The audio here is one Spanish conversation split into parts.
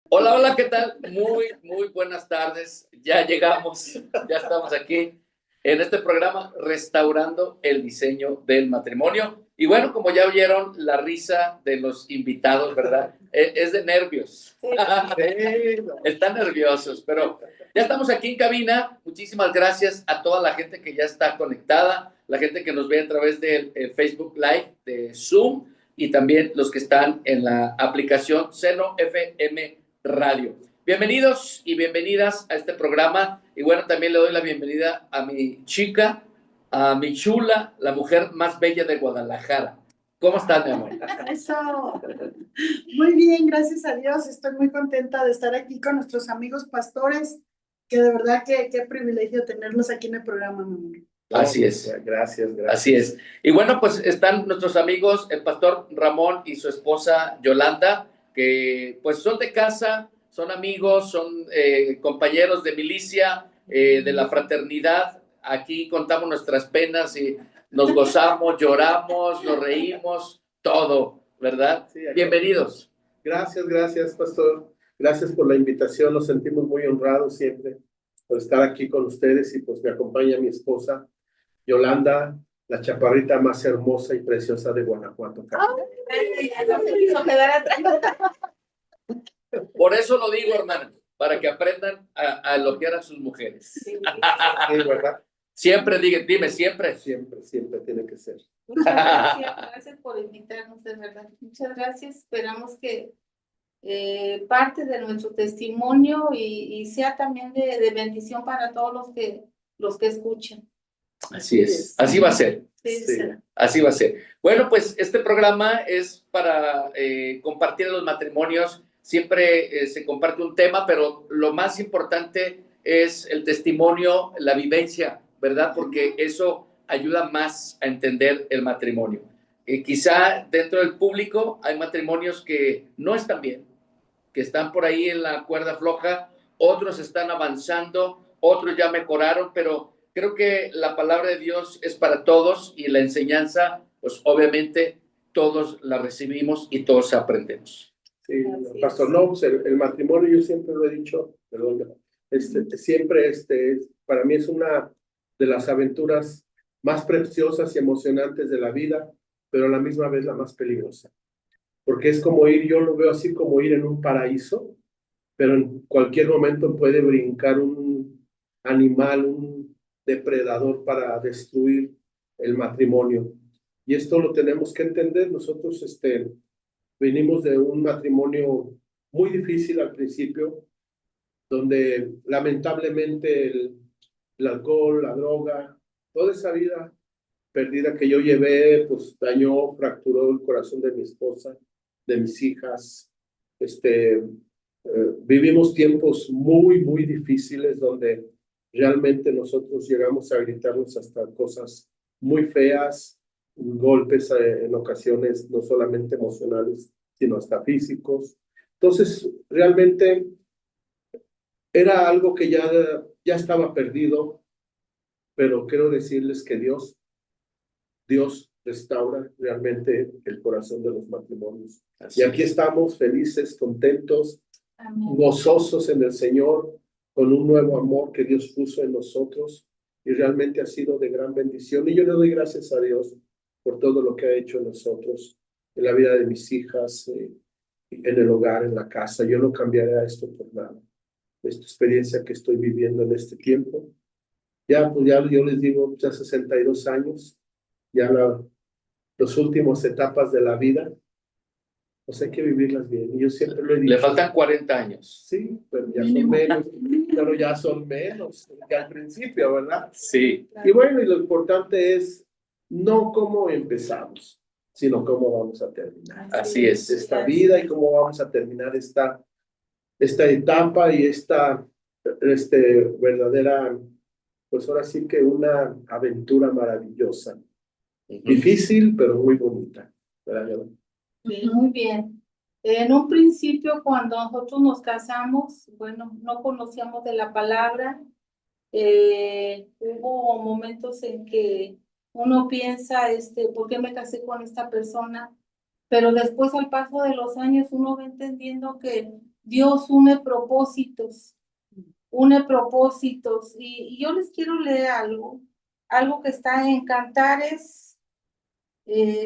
Hola, hola, ¿qué tal? Muy buenas tardes. Ya llegamos, ya estamos aquí en este programa Restaurando el Diseño del Matrimonio. Y bueno, como ya oyeron, la risa de los invitados, ¿verdad? Es de nervios. Están nerviosos, pero ya estamos aquí en cabina. Muchísimas gracias a toda la gente que ya está conectada, la gente que nos ve a través del Facebook Live, de Zoom, y también los que están en la aplicación Seno FM Radio. Bienvenidos y bienvenidas a este programa. Y bueno, también le doy la bienvenida a mi chica, a mi chula, la mujer más bella de Guadalajara. ¿Cómo estás, mi amor? Eso. Muy bien, gracias a Dios. Estoy muy contenta de estar aquí con nuestros amigos pastores, que de verdad que qué privilegio tenerlos aquí en el programa, mi amor. Así es. Gracias. Así es. Y bueno, pues están nuestros amigos, el pastor Ramón y su esposa Yolanda, que pues son de casa, son amigos, son compañeros de milicia, de la fraternidad. Aquí contamos nuestras penas y nos gozamos, lloramos, nos reímos, todo, ¿verdad? Sí, Bienvenidos. Gracias, pastor. Gracias por la invitación. Nos sentimos muy honrados siempre por estar aquí con ustedes y pues me acompaña mi esposa Yolanda, la chaparrita más hermosa y preciosa de Guanajuato. Por eso lo digo, hermana, para que aprendan a elogiar a sus mujeres. Sí, ¿verdad? Siempre, dime, siempre. Siempre tiene que ser. Muchas gracias por invitarnos, de verdad. Muchas gracias. Esperamos que parte de nuestro testimonio y sea también de bendición para todos los que escuchan. Así es, así va a ser. Sí. Así va a ser. Bueno, pues este programa es para compartir los matrimonios. Siempre se comparte un tema, pero lo más importante es el testimonio, la vivencia, ¿verdad? Porque eso ayuda más a entender el matrimonio. Quizá dentro del público hay matrimonios que no están bien, que están por ahí en la cuerda floja, otros están avanzando, otros ya mejoraron, pero creo que la palabra de Dios es para todos y la enseñanza, pues obviamente todos la recibimos y todos aprendemos. Sí, pastor, no, pues el matrimonio yo siempre lo he dicho, perdón, siempre para mí es una de las aventuras más preciosas y emocionantes de la vida, pero a la misma vez la más peligrosa. Porque es como ir, yo lo veo así como ir en un paraíso, pero en cualquier momento puede brincar un animal, un depredador para destruir el matrimonio. Y esto lo tenemos que entender. Nosotros venimos de un matrimonio muy difícil al principio, donde lamentablemente el alcohol, la droga, toda esa vida perdida que yo llevé, pues dañó, fracturó el corazón de mi esposa, de mis hijas. Vivimos tiempos muy difíciles donde realmente nosotros llegamos a gritarnos hasta cosas muy feas, golpes en ocasiones no solamente emocionales, sino hasta físicos. Entonces, realmente era algo que ya estaba perdido, pero quiero decirles que Dios restaura realmente el corazón de los matrimonios. Y aquí estamos felices, contentos, gozosos en el Señor, con un nuevo amor que Dios puso en nosotros y realmente ha sido de gran bendición. Y yo le doy gracias a Dios por todo lo que ha hecho en nosotros, en la vida de mis hijas, en el hogar, en la casa. Yo no cambiaré a esto por nada. Esta experiencia que estoy viviendo en este tiempo. Ya yo les digo, ya 62 años, ya las últimas etapas de la vida, pues hay que vivirlas bien. Y yo siempre lo he dicho. Le faltan 40 años. Sí, pero ya son menos que al principio, ¿verdad? Sí. Y bueno, y lo importante es no cómo empezamos, sino cómo vamos a terminar. Así es. Esta vida y cómo vamos a terminar esta etapa y esta verdadera, pues ahora sí que una aventura maravillosa. Difícil, pero muy bonita. ¿Verdad? Muy bien. En un principio, cuando nosotros nos casamos, bueno, no conocíamos de la palabra. Hubo momentos en que uno piensa, ¿por qué me casé con esta persona? Pero después, al paso de los años, uno va entendiendo que Dios une propósitos, une propósitos. Y yo les quiero leer algo que está en Cantares,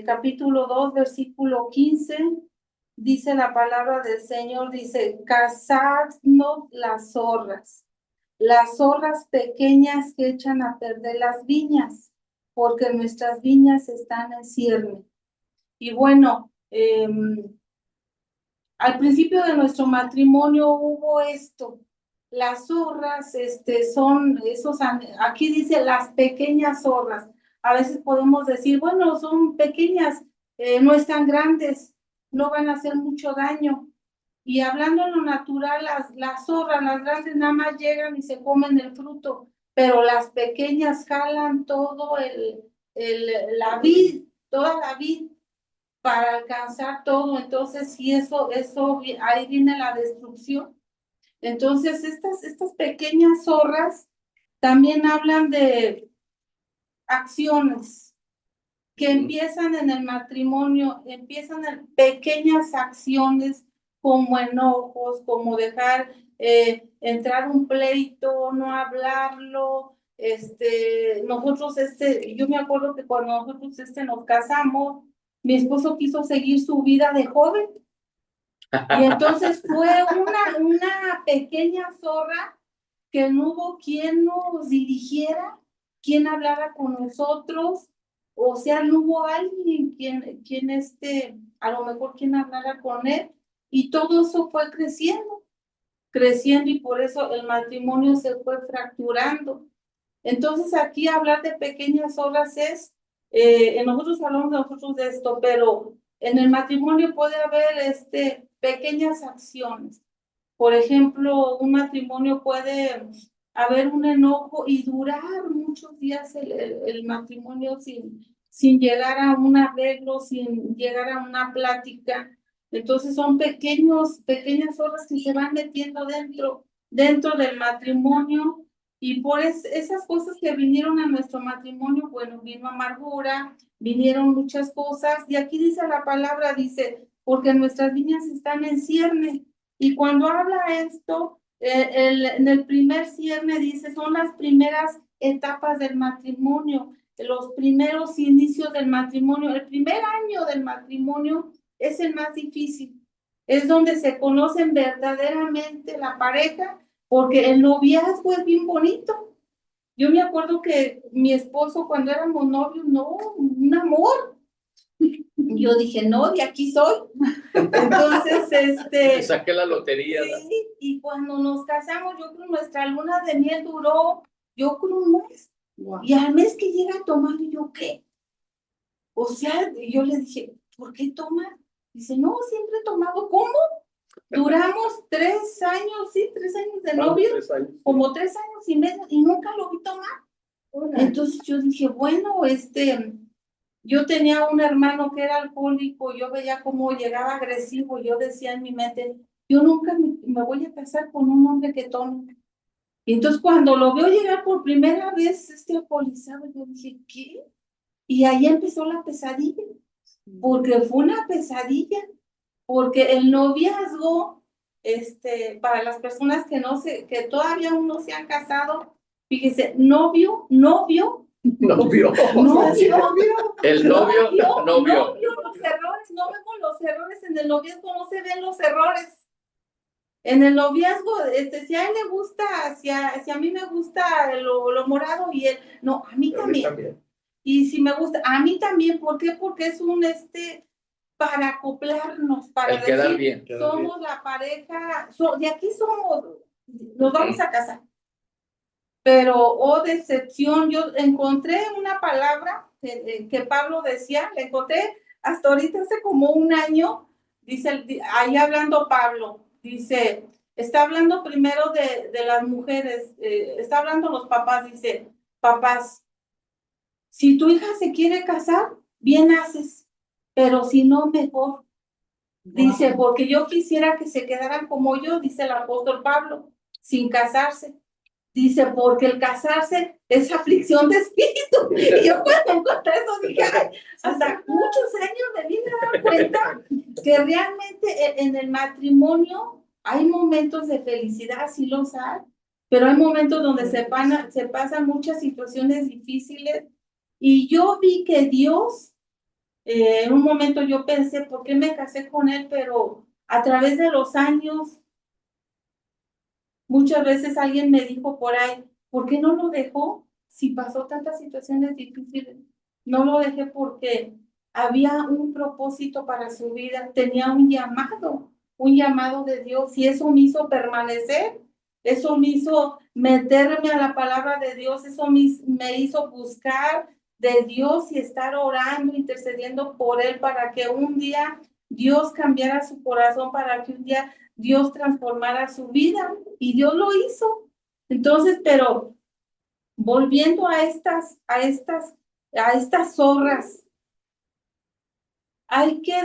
capítulo 2, versículo 15. Dice la palabra del Señor, dice, cazadnos las zorras pequeñas que echan a perder las viñas, porque nuestras viñas están en cierne. Y bueno, al principio de nuestro matrimonio hubo esto. Las zorras, son esos, aquí dice las pequeñas zorras. A veces podemos decir, bueno, son pequeñas, no están grandes, no van a hacer mucho daño. Y hablando en lo natural, las zorras, las grandes nada más llegan y se comen el fruto, pero las pequeñas jalan todo la vid, toda la vid para alcanzar todo. Entonces, sí, eso, ahí viene la destrucción. Entonces, estas pequeñas zorras también hablan de acciones que empiezan en el matrimonio, empiezan en pequeñas acciones como enojos, como dejar entrar un pleito, no hablarlo. Nosotros, yo me acuerdo que cuando nosotros nos casamos, mi esposo quiso seguir su vida de joven. Y entonces fue una pequeña zorra que no hubo quien nos dirigiera, quien hablara con nosotros, o sea, no hubo alguien quien a lo mejor quien hablara con él, y todo eso fue creciendo, y por eso el matrimonio se fue fracturando. Entonces aquí hablar de pequeñas zorras es, nosotros hablamos nosotros de esto, pero en el matrimonio puede haber pequeñas acciones. Por ejemplo, un matrimonio puede haber un enojo y durar muchos días el matrimonio sin llegar a un arreglo, sin llegar a una plática. Entonces son pequeñas horas que se van metiendo dentro del matrimonio, y por esas cosas que vinieron a nuestro matrimonio, bueno, vino amargura, vinieron muchas cosas, y aquí dice la palabra, dice, porque nuestras viñas están en cierne. Y cuando habla esto, en el primer cierne dice, son las primeras etapas del matrimonio, los primeros inicios del matrimonio. El primer año del matrimonio es el más difícil, es donde se conocen verdaderamente la pareja, porque el noviazgo es bien bonito. Yo me acuerdo que mi esposo, cuando éramos novios, no, un amor. Yo dije, no, de aquí soy. Entonces, saqué la lotería. Sí, y cuando nos casamos, yo creo nuestra luna de miel duró, yo creo un mes. Wow. Y al mes que llega a tomar, y yo, ¿qué? O sea, yo le dije, ¿por qué tomar? Dice, no, siempre he tomado. ¿Cómo? Duramos 3 años, sí, 3 años de novio, 3 años, sí. como 3 años y medio, y nunca lo vi tomar. Entonces yo dije, bueno, yo tenía un hermano que era alcohólico, yo veía cómo llegaba agresivo, yo decía en mi mente, yo nunca me voy a casar con un hombre que tome. Y entonces cuando lo veo llegar por primera vez alcoholizado, yo dije, ¿qué? Y ahí empezó la pesadilla, porque fue una pesadilla, porque el noviazgo, para las personas que todavía aún no se han casado, fíjese, novio. El novio No vio los errores, no vemos los errores en el noviazgo, no se ven los errores. En el noviazgo, si a él le gusta, si a mí me gusta lo morado y él, no, a mí también. Y si me gusta, a mí también, ¿por qué? Porque es un para acoplarnos, para el quedar bien. Somos la pareja, de aquí nos vamos a casar. Pero, oh decepción, yo encontré una palabra que Pablo decía, la encontré hasta ahorita hace como un año, dice, ahí hablando Pablo, dice, está hablando primero de las mujeres, está hablando los papás, dice, papás, si tu hija se quiere casar, bien haces, pero si no, mejor. Dice, porque yo quisiera que se quedaran como yo, dice el apóstol Pablo, sin casarse. Dice, porque el casarse es aflicción de espíritu. Y yo cuando encontré eso dije, ay, hasta muchos años me vine a dar cuenta que realmente en el matrimonio Hay momentos de felicidad, sí los hay, pero hay momentos donde se pasan muchas situaciones difíciles. Y yo vi que Dios, en un momento yo pensé, ¿por qué me casé con él? Pero a través de los años, muchas veces alguien me dijo por ahí, ¿por qué no lo dejó? Si pasó tantas situaciones difíciles, no lo dejé porque había un propósito para su vida, tenía un llamado de Dios, y eso me hizo permanecer, eso me hizo meterme a la palabra de Dios, eso me hizo buscar de Dios y estar orando, intercediendo por él para que un día Dios cambiara su corazón, para que un día Dios transformara su vida, y Dios lo hizo. Entonces, pero volviendo a estas zorras, hay que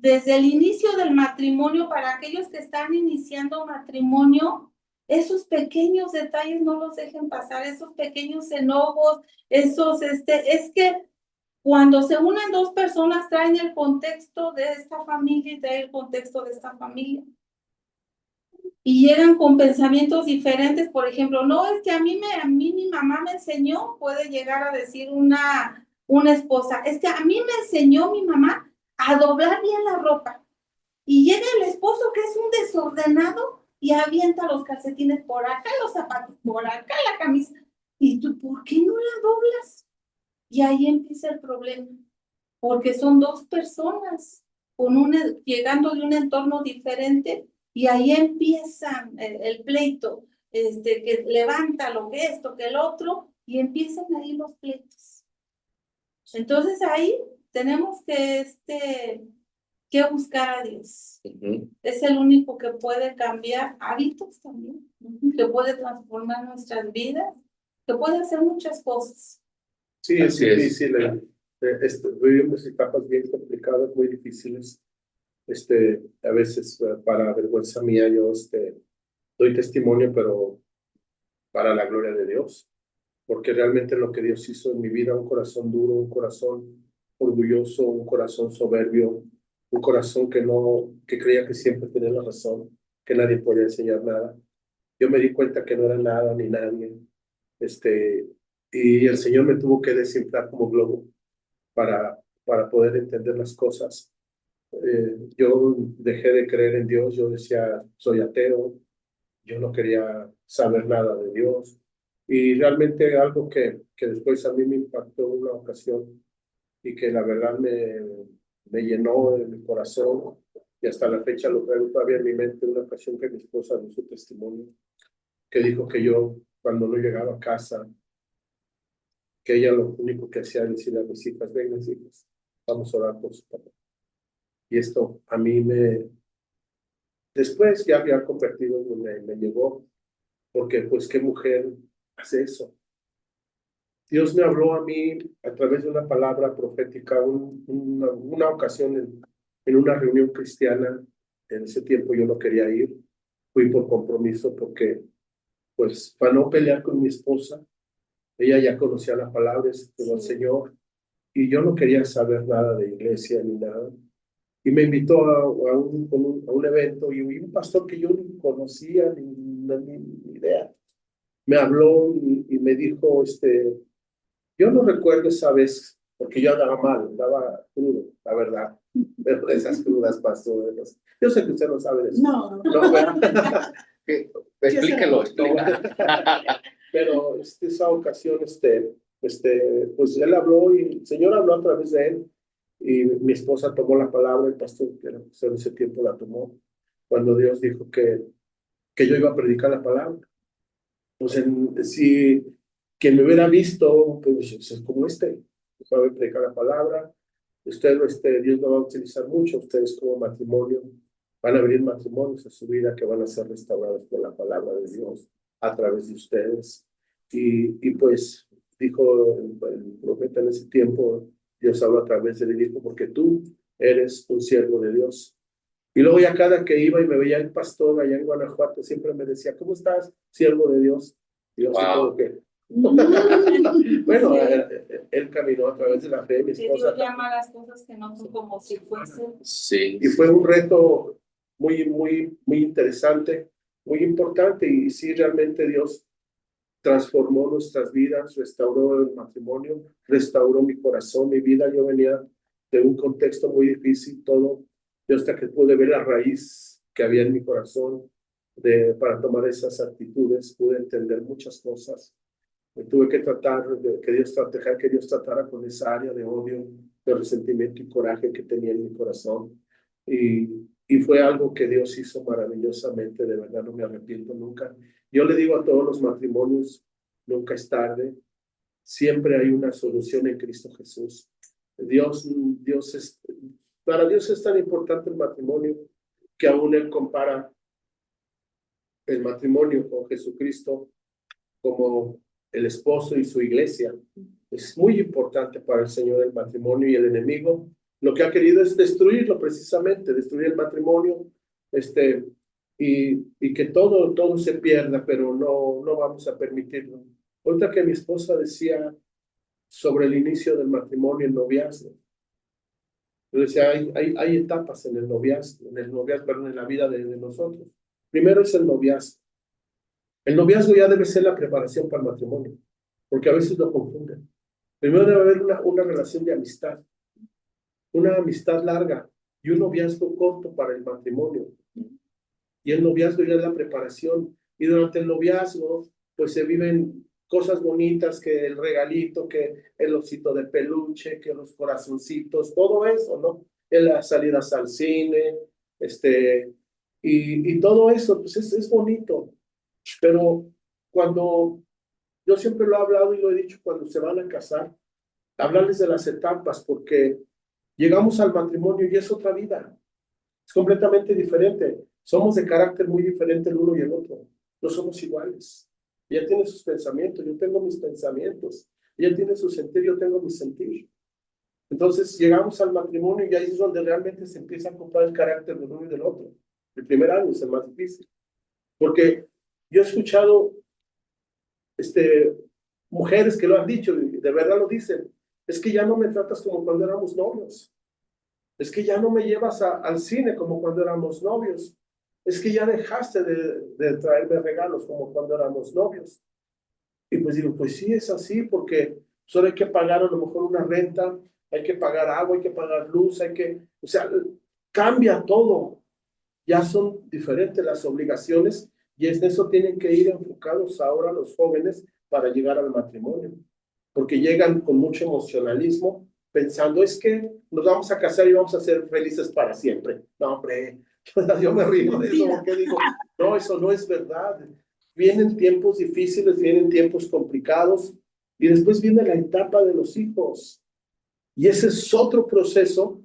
desde el inicio del matrimonio, para aquellos que están iniciando matrimonio, esos pequeños detalles no los dejen pasar, esos pequeños enojos, es que cuando se unen dos personas traen el contexto de esta familia y traen el contexto de esta familia. Y llegan con pensamientos diferentes. Por ejemplo, no, es que a mí mi mamá me enseñó, puede llegar a decir una esposa, es que a mí me enseñó mi mamá a doblar bien la ropa. Y llega el esposo, que es un desordenado, y avienta los calcetines por acá, los zapatos por acá, la camisa. ¿Y tú por qué no la doblas? Y ahí empieza el problema, porque son dos personas llegando de un entorno diferente, y ahí empieza el pleito, que levanta lo que esto, que el otro, y empiezan ahí los pleitos. Entonces ahí tenemos que buscar a Dios. Es el único que puede cambiar hábitos también, que puede transformar nuestras vidas, que puede hacer muchas cosas. Sí, es Así es. difícil. Vivimos etapas bien complicadas, muy difíciles. A veces, para vergüenza mía, yo doy testimonio, pero para la gloria de Dios, porque realmente lo que Dios hizo en mi vida, un corazón duro, un corazón orgulloso, un corazón soberbio, un corazón que creía que siempre tenía la razón, que nadie podía enseñar nada. Yo me di cuenta que no era nada ni nadie. Y el Señor me tuvo que desinflar como globo para poder entender las cosas. Yo dejé de creer en Dios, yo decía, soy ateo, yo no quería saber nada de Dios. Y realmente algo que después a mí me impactó en una ocasión y que la verdad me llenó de mi corazón, y hasta la fecha lo traigo todavía en mi mente, una ocasión que mi esposa dio su testimonio, que dijo que yo, cuando no llegaba a casa, que ella lo único que hacía era decirle a mis hijas, vengan hijas, vamos a orar por su papá. Y esto a mí después ya había convertido, me llegó, porque pues qué mujer hace eso. Dios me habló a mí a través de una palabra profética, una ocasión en una reunión cristiana. En ese tiempo yo no quería ir, fui por compromiso, porque pues para no pelear con mi esposa, ella ya conocía la palabra, se entregó al Señor, y yo no quería saber nada de iglesia ni nada. Y me invitó a un evento, y un pastor que yo ni conocía, ni idea, me habló y me dijo, yo no recuerdo esa vez, porque yo andaba mal, andaba crudo, la verdad, pero de esas crudas, pastor, yo sé que usted no sabe de eso. No. Explíquelo. Pero esa ocasión, pues él habló, y el Señor habló a través de él, y mi esposa tomó la palabra, el pastor que era pastor en ese tiempo la tomó, cuando Dios dijo que yo iba a predicar la palabra. Pues si quien me hubiera visto, pues es como sabe predicar la palabra, Dios lo va a utilizar mucho, ustedes como matrimonio, van a abrir matrimonios a su vida que van a ser restaurados por la palabra de Dios a través de ustedes. Y pues dijo el profeta en ese tiempo, Dios habló a través de él y dijo, porque tú eres un siervo de Dios. Y luego ya cada que iba y me veía el pastor allá en Guanajuato, siempre me decía, ¿cómo estás, siervo de Dios? Y yo así como que... Bueno, él caminó a través de la fe, mi esposa. Dios llama las cosas que no son como si fuesen. Sí. Y fue un reto muy interesante, muy importante. Y sí, realmente Dios transformó nuestras vidas, restauró el matrimonio, restauró mi corazón, mi vida. Yo venía de un contexto muy difícil, todo. Yo hasta que pude ver la raíz que había en mi corazón para tomar esas actitudes, pude entender muchas cosas. Me tuve que tratar de dejar que Dios tratara con esa área de odio, de resentimiento y coraje que tenía en mi corazón. Y fue algo que Dios hizo maravillosamente, de verdad no me arrepiento nunca. Yo le digo a todos los matrimonios, nunca es tarde, siempre hay una solución en Cristo Jesús. Para Dios es tan importante el matrimonio que aún Él compara el matrimonio con Jesucristo como el esposo y su iglesia. Es muy importante para el Señor el matrimonio, y el enemigo lo que ha querido es destruirlo, precisamente, destruir el matrimonio, y que todo se pierda, pero no vamos a permitirlo. Ahorita que mi esposa decía sobre el inicio del matrimonio, el noviazgo, yo decía, hay etapas en el noviazgo, perdón, en la vida de nosotros. Primero es el noviazgo. El noviazgo ya debe ser la preparación para el matrimonio, porque a veces lo confunden. Primero debe haber una relación de amistad, una amistad larga y un noviazgo corto para el matrimonio. Y el noviazgo ya es la preparación. Y durante el noviazgo, pues se viven cosas bonitas, que el regalito, que el osito de peluche, que los corazoncitos, todo eso, ¿no? En las salidas al cine, y todo eso, pues es bonito. Pero cuando, yo siempre lo he hablado y lo he dicho, cuando se van a casar, hablarles de las etapas, porque llegamos al matrimonio y es otra vida, es completamente diferente. Somos de carácter muy diferente el uno y el otro, no somos iguales. Ella tiene sus pensamientos, yo tengo mis pensamientos, ella tiene su sentir, yo tengo mi sentir. Entonces llegamos al matrimonio y ahí es donde realmente se empieza a comprar el carácter del uno y del otro. El primer año es el más difícil, porque yo he escuchado mujeres que lo han dicho, y de verdad lo dicen, es que ya no me tratas como cuando éramos novios, es que ya no me llevas al cine como cuando éramos novios, es que ya dejaste de traerme regalos como cuando éramos novios. Y pues digo, pues sí, es así, porque solo hay que pagar a lo mejor una renta, hay que pagar agua, hay que pagar luz, o sea, cambia todo. Ya son diferentes las obligaciones, y en eso tienen que ir enfocados ahora los jóvenes para llegar al matrimonio, porque llegan con mucho emocionalismo, pensando, es que nos vamos a casar y vamos a ser felices para siempre. No, hombre, yo me río de eso, porque digo, no, eso no es verdad. Vienen tiempos difíciles, vienen tiempos complicados, y después viene la etapa de los hijos, y ese es otro proceso.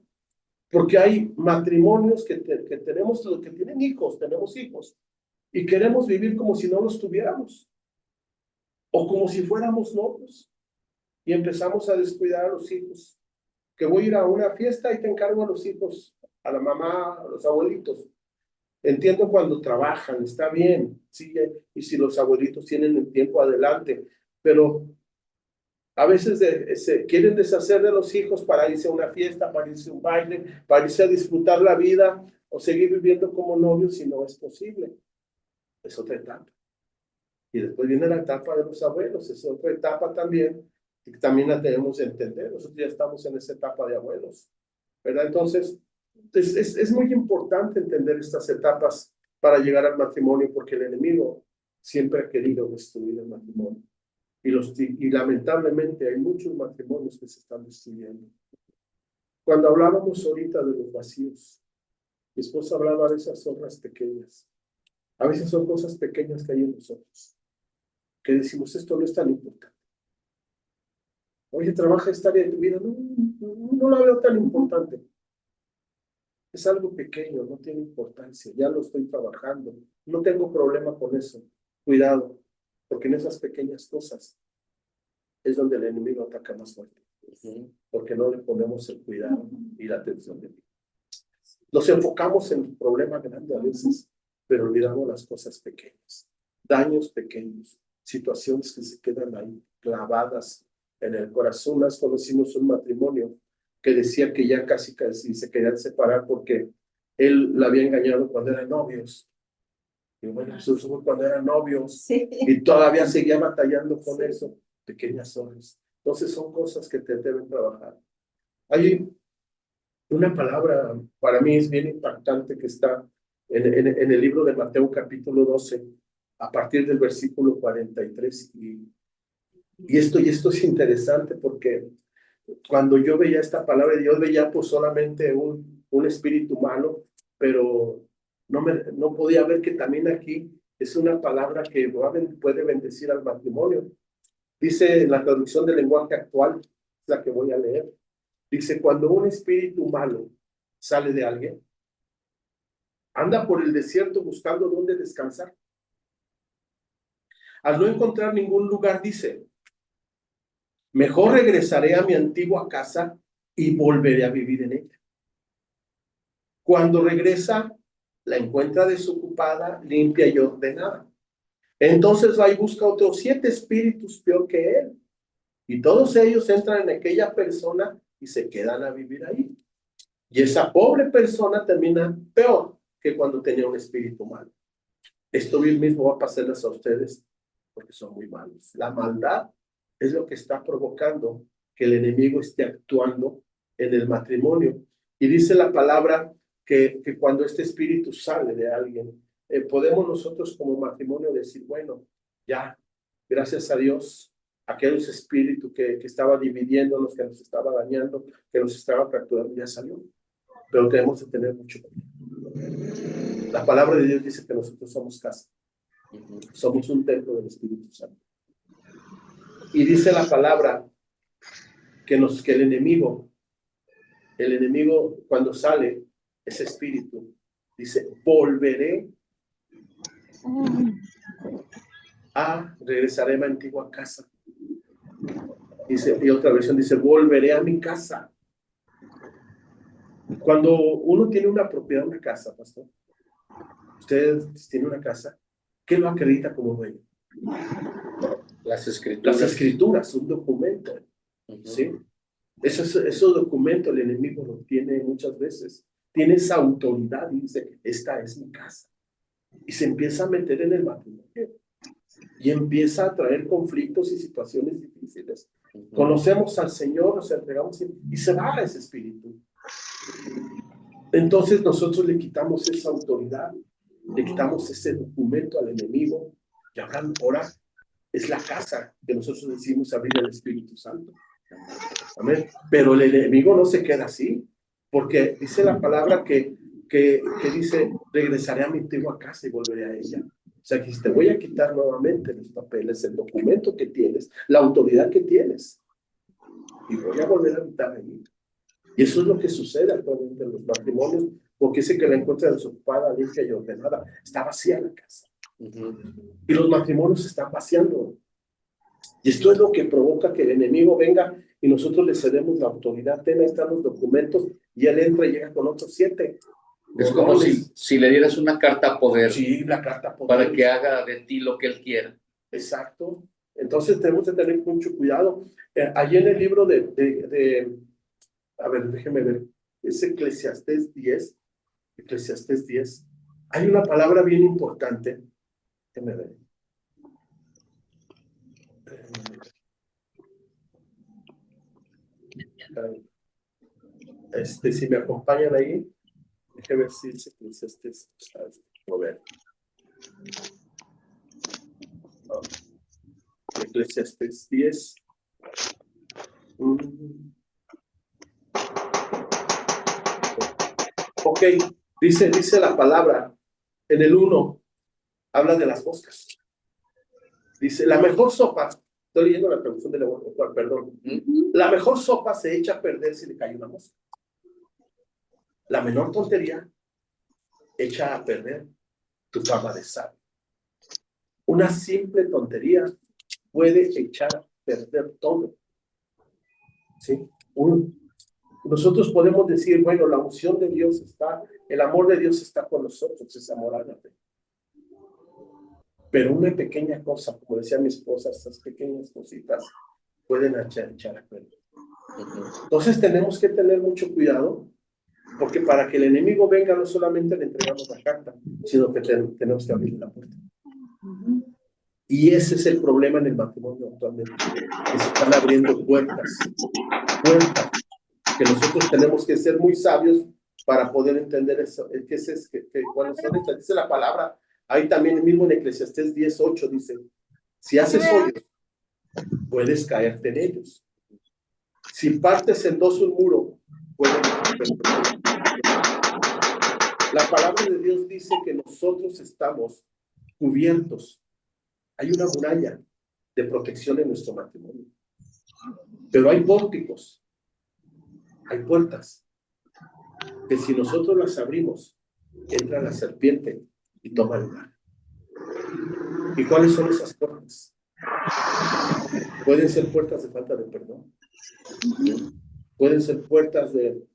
Porque hay matrimonios que tenemos, que tienen hijos, tenemos hijos, y queremos vivir como si no los tuviéramos, o como si fuéramos novios, y empezamos a descuidar a los hijos. Que voy a ir a una fiesta y te encargo a los hijos, a la mamá, a los abuelitos. Entiendo cuando trabajan, está bien, sí, y si los abuelitos tienen el tiempo, adelante, pero a veces se quieren deshacer de los hijos para irse a una fiesta, para irse a un baile, para irse a disfrutar la vida o seguir viviendo como novios, y no es posible. Es otra etapa. Y después viene la etapa de los abuelos, es otra etapa también, y también la tenemos que entender. Nosotros ya estamos en esa etapa de abuelos, ¿verdad? Entonces, es muy importante entender estas etapas para llegar al matrimonio, porque el enemigo siempre ha querido destruir el matrimonio. Y lamentablemente hay muchos matrimonios que se están destruyendo. Cuando hablábamos ahorita de los vacíos, mi esposa hablaba de esas obras pequeñas. A veces son cosas pequeñas que hay en nosotros, que decimos, esto no es tan importante. Oye, trabaja esta área de tu vida, no la veo tan importante. Es algo pequeño, no tiene importancia, ya lo estoy trabajando, no tengo problema con eso. Cuidado, porque en esas pequeñas cosas es donde el enemigo ataca más fuerte, porque no le ponemos el cuidado y la atención de Dios. Nos enfocamos en el problema grande a veces, pero olvidamos las cosas pequeñas, daños pequeños, situaciones que se quedan ahí clavadas en el corazón. Una vez conocimos un matrimonio que decía que ya casi se querían separar porque él la había engañado cuando eran novios. Y bueno, eso fue cuando eran novios. Sí. Y todavía seguía batallando con eso. Pequeñas horas. Entonces son cosas que te deben trabajar. Hay una palabra, para mí es bien impactante, que está en el libro de Mateo capítulo 12, a partir del versículo 43. Y esto es interesante porque cuando yo veía esta palabra de Dios, veía pues solamente un espíritu malo, pero no podía ver que también aquí es una palabra que puede bendecir al matrimonio. Dice la traducción del lenguaje actual, la que voy a leer, dice: cuando un espíritu malo sale de alguien, anda por el desierto buscando dónde descansar. Al no encontrar ningún lugar, dice: mejor regresaré a mi antigua casa y volveré a vivir en ella. Cuando regresa, la encuentra desocupada, limpia y ordenada. Entonces va y busca otros 7 espíritus peor que él. Y todos ellos entran en aquella persona y se quedan a vivir ahí. Y esa pobre persona termina peor que cuando tenía un espíritu malo. Esto mismo va a pasarles a ustedes porque son muy malos. La maldad es lo que está provocando que el enemigo esté actuando en el matrimonio. Y dice la palabra que cuando este espíritu sale de alguien, podemos nosotros como matrimonio decir: bueno, ya, gracias a Dios, aquellos espíritus que estaba dividiéndonos, que nos estaba dañando, que nos estaba fracturando, ya salió. Pero tenemos que tener mucho cuidado. La palabra de Dios dice que nosotros somos casa. Somos un templo del Espíritu Santo. Y dice la palabra que el enemigo cuando sale ese espíritu, dice: volveré regresaré a mi antigua casa. Dice, y otra versión dice: volveré a mi casa. Cuando uno tiene una propiedad, una casa, pastor, usted tiene una casa, ¿qué lo acredita como dueño? Las escrituras. Las escrituras, un documento. ¿Sí? Esos documentos el enemigo lo tiene muchas veces. Tiene esa autoridad y dice: esta es mi casa. Y se empieza a meter en el matrimonio. Y empieza a traer conflictos y situaciones difíciles. Conocemos al Señor, nos entregamos y se va ese espíritu. Entonces nosotros le quitamos esa autoridad, le quitamos ese documento al enemigo. Y ahora es la casa que nosotros decimos abrir al Espíritu Santo. Amén. Pero el enemigo no se queda así, porque dice la palabra que dice: regresaré a mi antigua casa y volveré a ella. O sea, que te voy a quitar nuevamente los papeles, el documento que tienes, la autoridad que tienes, y voy a volver a habitar ahí. Y eso es lo que sucede actualmente en los matrimonios, porque dice que la encuentra desocupada, limpia y ordenada. Está vacía la casa. Y los matrimonios se están vaciando. Y esto es lo que provoca que el enemigo venga y nosotros le cedemos la autoridad. Ahí están los documentos, y él entra y llega con otros 7. Es como si le dieras una carta poder. Sí, la carta poder. Para que haga de ti lo que él quiera. Exacto. Entonces tenemos que tener mucho cuidado. Allí en el libro a ver, déjeme ver, es Eclesiastés 10, hay una palabra bien importante. Déjeme ver. Si me acompañan ahí, déjeme ver si es Eclesiastés. A ver. Eclesiastés 10. Ok, dice la palabra en el 1, habla de las moscas. Dice: la mejor sopa, estoy leyendo la traducción de lenguaje actual, perdón. La mejor sopa se echa a perder si le cae una mosca. La menor tontería echa a perder tu fama de sabio. Una simple tontería puede echar a perder todo. ¿Sí? Nosotros podemos decir: bueno, la unción de Dios está, el amor de Dios está con nosotros, es amor ágape. Pero una pequeña cosa, como decía mi esposa, estas pequeñas cositas pueden echar a perder. Entonces tenemos que tener mucho cuidado Porque para que el enemigo venga, no solamente le entregamos la carta, sino que tenemos que abrir la puerta. Y ese es el problema en el matrimonio actualmente, que se están abriendo puertas, que nosotros tenemos que ser muy sabios para poder entender eso. ¿Cuáles son estas? Dice la palabra, ahí también mismo en Eclesiastés 10:8 dice, si haces hoyos, puedes caerte en ellos. Si partes en dos un muro, puedes caerte. La palabra de Dios dice que nosotros estamos cubiertos. Hay una muralla de protección en nuestro matrimonio. Pero hay pórticos, hay puertas, que si nosotros las abrimos, entra la serpiente y toma lugar. ¿Y cuáles son esas puertas? Pueden ser puertas de falta de perdón. Pueden ser puertas de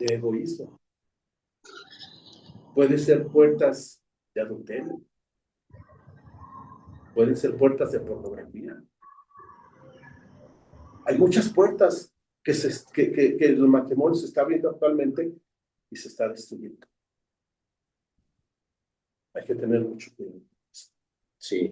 egoísmo. Pueden ser puertas de adulterio. Pueden ser puertas de pornografía. Hay muchas puertas que el matrimonio se está abriendo actualmente y se está destruyendo. Hay que tener mucho cuidado. Sí.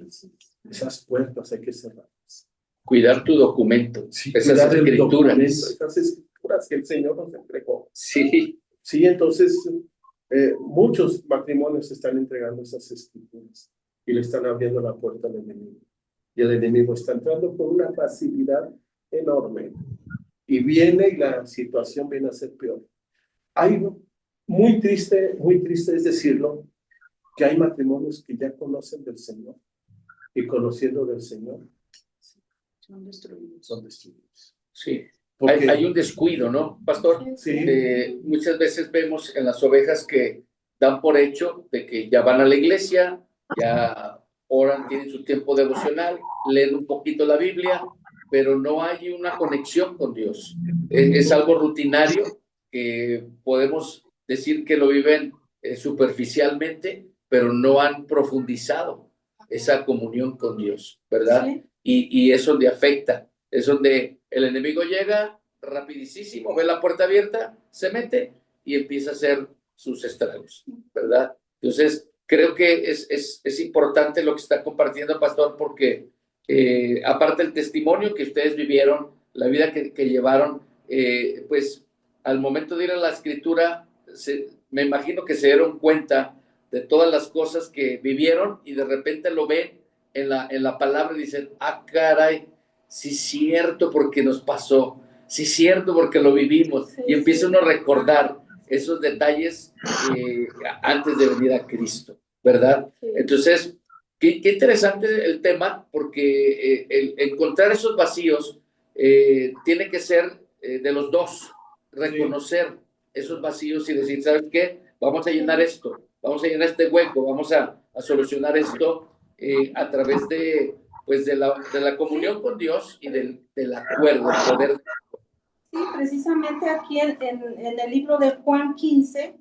Esas puertas hay que cerrarlas. Cuidar tu documento. Sí, Esas escrituras. Esas escrituras que el Señor nos entregó. Sí. Sí, entonces muchos matrimonios están entregando esas escrituras y le están abriendo la puerta al enemigo. Y el enemigo está entrando con una facilidad enorme. Y viene y la situación viene a ser peor. Hay muy triste es decirlo, que hay matrimonios que ya conocen del Señor y conociendo del Señor Son destruidos. son destruidos. Sí. Porque, Hay un descuido, ¿no, pastor? sí, Muchas veces vemos en las ovejas que dan por hecho de que ya van a la iglesia, ya oran, tienen su tiempo devocional, leen un poquito la Biblia, pero no hay una conexión con Dios. Es algo rutinario que podemos decir que lo viven superficialmente, pero no han profundizado esa comunión con Dios, ¿verdad? Sí. Y es donde afecta, es donde el enemigo llega rapidísimo, ve la puerta abierta, se mete y empieza a hacer sus estragos, ¿verdad? Entonces, creo que es importante lo que está compartiendo, pastor, porque aparte del testimonio que ustedes vivieron, la vida que llevaron, pues al momento de ir a la escritura, me imagino que se dieron cuenta de todas las cosas que vivieron y de repente lo ven en la palabra y dicen, ah, caray, sí es cierto porque nos pasó, sí es cierto porque lo vivimos, Sí, y empieza sí. uno a recordar esos detalles antes de venir a Cristo, ¿verdad? Sí. Entonces, qué interesante el tema, porque el encontrar esos vacíos tiene que ser de los dos, reconocer esos vacíos y decir, ¿sabes qué? Vamos a llenar esto, vamos a llenar este hueco, vamos a solucionar esto a través de la comunión con Dios y del acuerdo, el poder. Sí, precisamente aquí en el libro de Juan 15,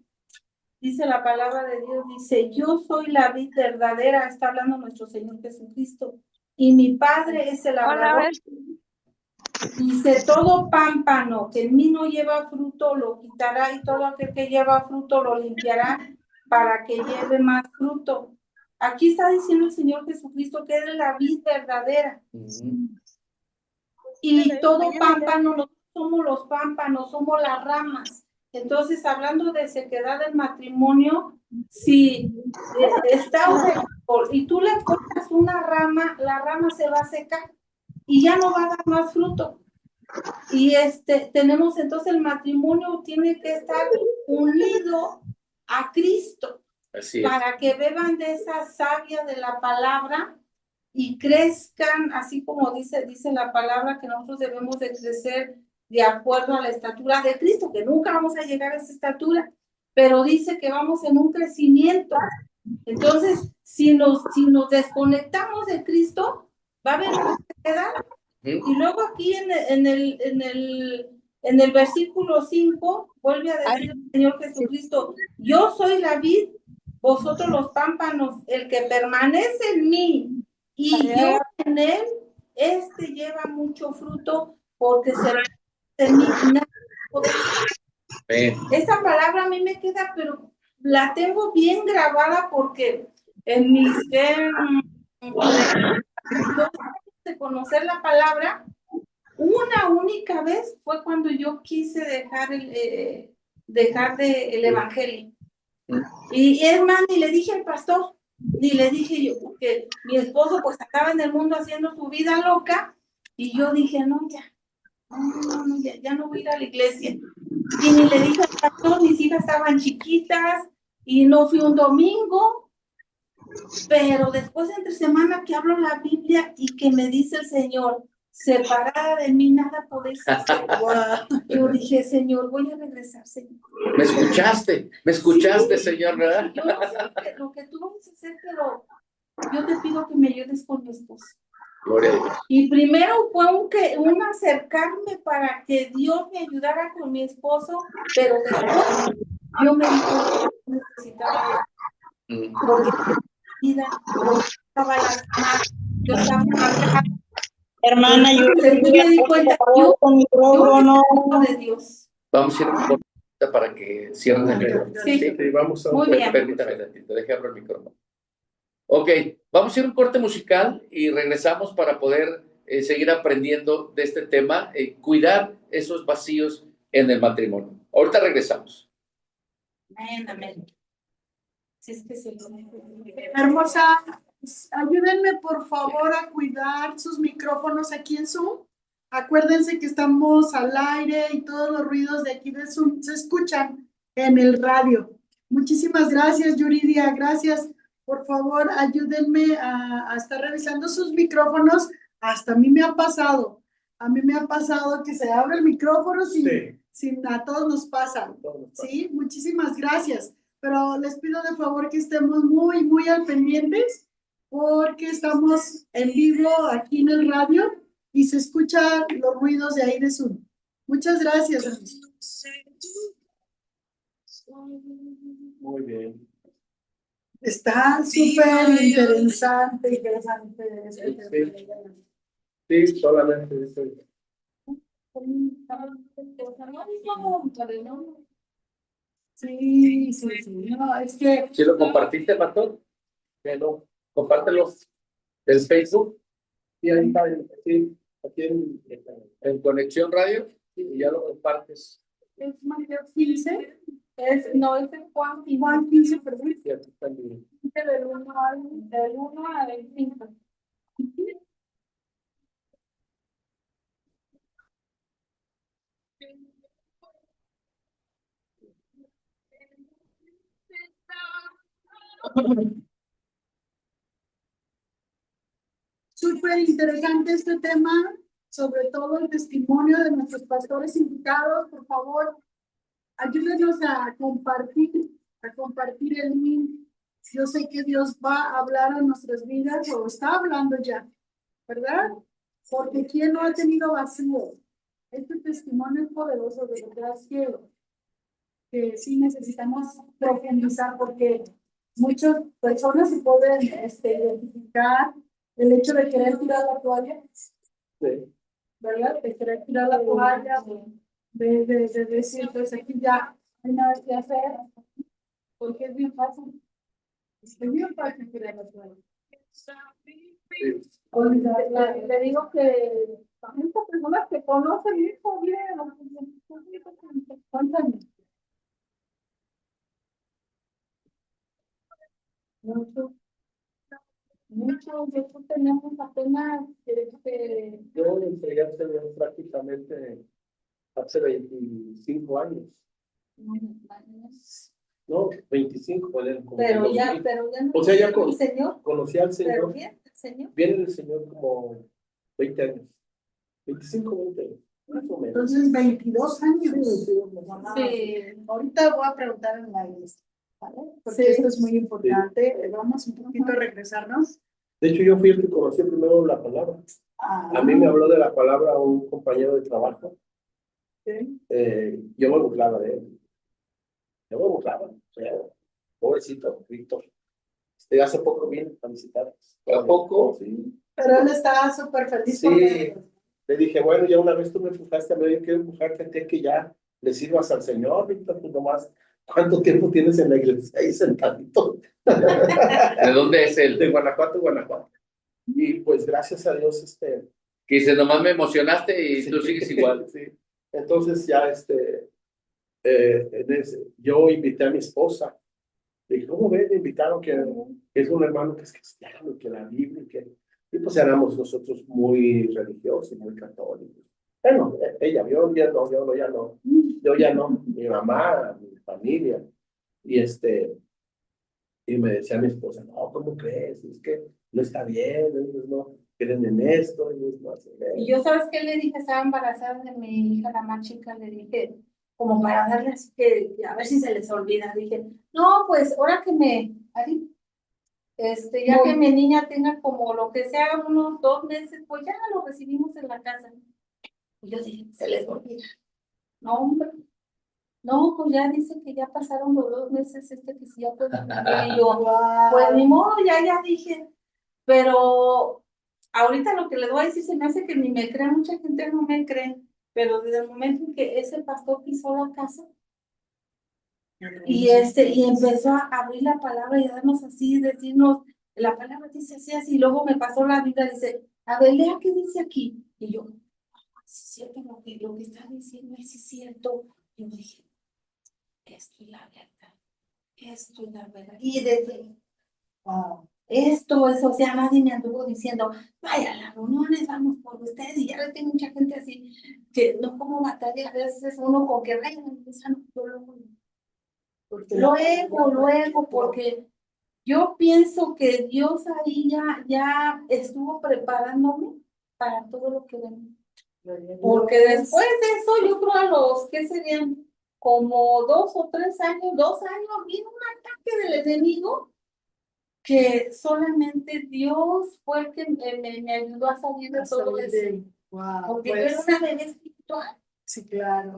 dice la palabra de Dios, dice, yo soy la vid verdadera, está hablando nuestro Señor Jesucristo, y mi Padre es el labrador. Dice, todo pámpano que en mí no lleva fruto lo quitará, y todo aquel que lleva fruto lo limpiará para que lleve más fruto. Aquí está diciendo el Señor Jesucristo que es la vid verdadera. Y todo pámpano, no somos los pámpanos, somos las ramas. Entonces, hablando de sequedad del matrimonio, si está un árbol y tú le cortas una rama, la rama se va a secar y ya no va a dar más fruto. Y tenemos entonces el matrimonio tiene que estar unido a Cristo. Así es. Para que beban de esa savia de la palabra y crezcan, así como dice la palabra, que nosotros debemos de crecer de acuerdo a la estatura de Cristo, que nunca vamos a llegar a esa estatura, pero dice que vamos en un crecimiento. Entonces, si nos desconectamos de Cristo, va a haber una sequedad. Y luego aquí en el versículo 5, vuelve a decir el Señor Jesucristo, yo soy la vid, vosotros los pámpanos, el que permanece en mí y yo en él, lleva mucho fruto, porque se en mí nada podéis hacer Ven. Esta palabra a mí me queda, pero la tengo bien grabada porque en mis 2 años de conocer la palabra, una única vez fue cuando yo quise dejar el evangelio. Y es más, ni le dije al pastor, ni le dije yo, porque mi esposo pues estaba en el mundo haciendo su vida loca, y yo dije, no, ya no voy a ir a la iglesia. Y ni le dije al pastor, mis hijas estaban chiquitas, y no fui un domingo, pero después entre semana que hablo la Biblia y que me dice el Señor, separada de mí nada podéis hacer. Yo dije, Señor, voy a regresar, Señor. Me escuchaste, Sí. Señor, ¿verdad? Yo no sé lo que tú vas a hacer, pero yo te pido que me ayudes con mi esposo. Gloria a Dios. Y primero fue un acercarme para que Dios me ayudara con mi esposo, pero después yo me di cuenta que necesitaba porque vida, porque estaba lastimada, yo estaba amargada. Hermana, yo Después me di cuenta, yo con micrófono. necesito de Dios. Vamos a ir un corte para que cierren el micrófono. Sí. Sí, vamos a... Muy bien. Permítame tantito, deje abrir el micrófono. Ok, vamos a ir a un corte musical y regresamos para poder seguir aprendiendo de este tema, cuidar esos vacíos en el matrimonio. Ahorita regresamos. Amén, amén. Si es que se lo Hermosa, ayúdenme por favor a cuidar sus micrófonos aquí en Zoom. Acuérdense que estamos al aire y todos los ruidos de aquí de Zoom se escuchan en el radio. Muchísimas gracias, Yuridia. Gracias. Por favor, ayúdenme a estar revisando sus micrófonos. Hasta a mí me ha pasado. A mí me ha pasado que se abre el micrófono sin a todos nos pasa. Sí, muchísimas gracias. Pero les pido de favor que estemos muy, muy al pendientes porque estamos en vivo aquí en el radio y se escuchan los ruidos de ahí de Zoom. Muchas gracias. Muy bien. Está súper interesante. Sí, solamente dice. Sí, no, es que ¿Sí lo compartiste, pastor? No, compártelo del Facebook Y ahí está, sí, aquí en Conexión Radio y ya lo compartes. Es Mateo 15, no, es Juan 15. Juan 15, perdón. y aquí está el... Del 1 al 5. Súper interesante este tema, sobre todo el testimonio de nuestros pastores invitados. Por favor, ayúdenos a compartir el link. Yo sé que Dios va a hablar a nuestras vidas o está hablando ya, ¿verdad? Porque ¿quién no ha tenido vacío? Este testimonio es poderoso, de verdad que sí necesitamos profundizar porque muchas personas se pueden identificar el hecho de querer tirar la toalla, Sí. ¿verdad? De querer tirar la toalla, de decir, pues aquí ya no hay nada que hacer, porque es bien fácil. Es bien fácil tirar la toalla. Le digo que muchas personas que conocen esto bien, ¿Cuántos años? muchos de estos tenemos apenas Yo me entregué al Señor prácticamente hace 25 años. No, 25, pueden como pero los ya 2000. no O sea, ya el Señor, conocí al pero Señor. bien, el Señor. Viene el Señor como 20 años. 25, 20 años. Más o menos. Entonces, 22 años. Sí. Ahorita voy a preguntar en la iglesia, ¿vale? Porque Sí. esto es muy importante. Vamos un poquito a regresarnos. De hecho, yo fui el que conocí primero la palabra. A mí me habló de la palabra un compañero de trabajo. Yo me burlaba de él. Yo me burlaba. O sea, pobrecito, Víctor. Hace poco vine a visitarnos. ¿A poco? Sí. Pero él está súper feliz. Sí. Le dije, bueno, ya una vez tú me empujaste a mí, yo quiero empujarte a ti que ya le sirvas al Señor, Víctor, pues nomás, ¿cuánto tiempo tienes en la iglesia ahí sentadito? ¿De dónde es De él? Guanajuato, Guanajuato. Y pues gracias a Dios, Que dice, nomás me emocionaste y tú sí, sigues igual. sí. Entonces ya, yo invité a mi esposa. Le dije, ¿cómo ven? Me invitaron que es un hermano que es cristiano, que la Biblia, y pues éramos nosotros muy religiosos, muy católicos. Bueno, ella, yo ya no, yo ya no, mi mamá, mi familia, y y me decía mi esposa, no, ¿cómo crees? Es que no está bien, ellos no creen en esto, ellos no hacen Y eso. yo, ¿sabes qué le dije? Estaba embarazada de mi hija, la más chica, le dije, como para darle así que, a ver si se les olvida. Dije, no, pues, ahora que ya que mi niña tenga como lo que sea, unos 2 meses, pues ya lo recibimos en la casa. Y yo dije, se les olvida. No, hombre. No, pues ya dice que ya pasaron los 2 meses, que sí ya puede venir. Y yo, pues ni modo, ya dije. Pero ahorita lo que les voy a decir se me hace que ni me cree, mucha gente no me cree, pero desde el momento en que ese pastor pisó la casa y empezó a abrir la palabra y a darnos así, decirnos, la palabra dice así, así, y luego me pasó la Biblia, dice, a ver, lea qué dice aquí. Y yo, sí es cierto lo que está diciendo, sí es cierto. Y yo dije, esto es la verdad, esto es la verdad. Y desde, wow. Esto es, o sea, nadie me anduvo diciendo, vaya, a las reuniones vamos por ustedes, y ya ves que hay mucha gente así, que no como batalla, a veces uno con que vaya, empiezan luego, porque yo pienso que Dios ahí ya estuvo preparándome para todo lo que venía. Porque después de eso, yo creo a los, ¿qué serían? Como 2 o 3 años, 2 años, vino un ataque del enemigo que solamente Dios fue el que me ayudó a salir de todo eso. Wow, Porque yo era una bebé espiritual. sí, claro.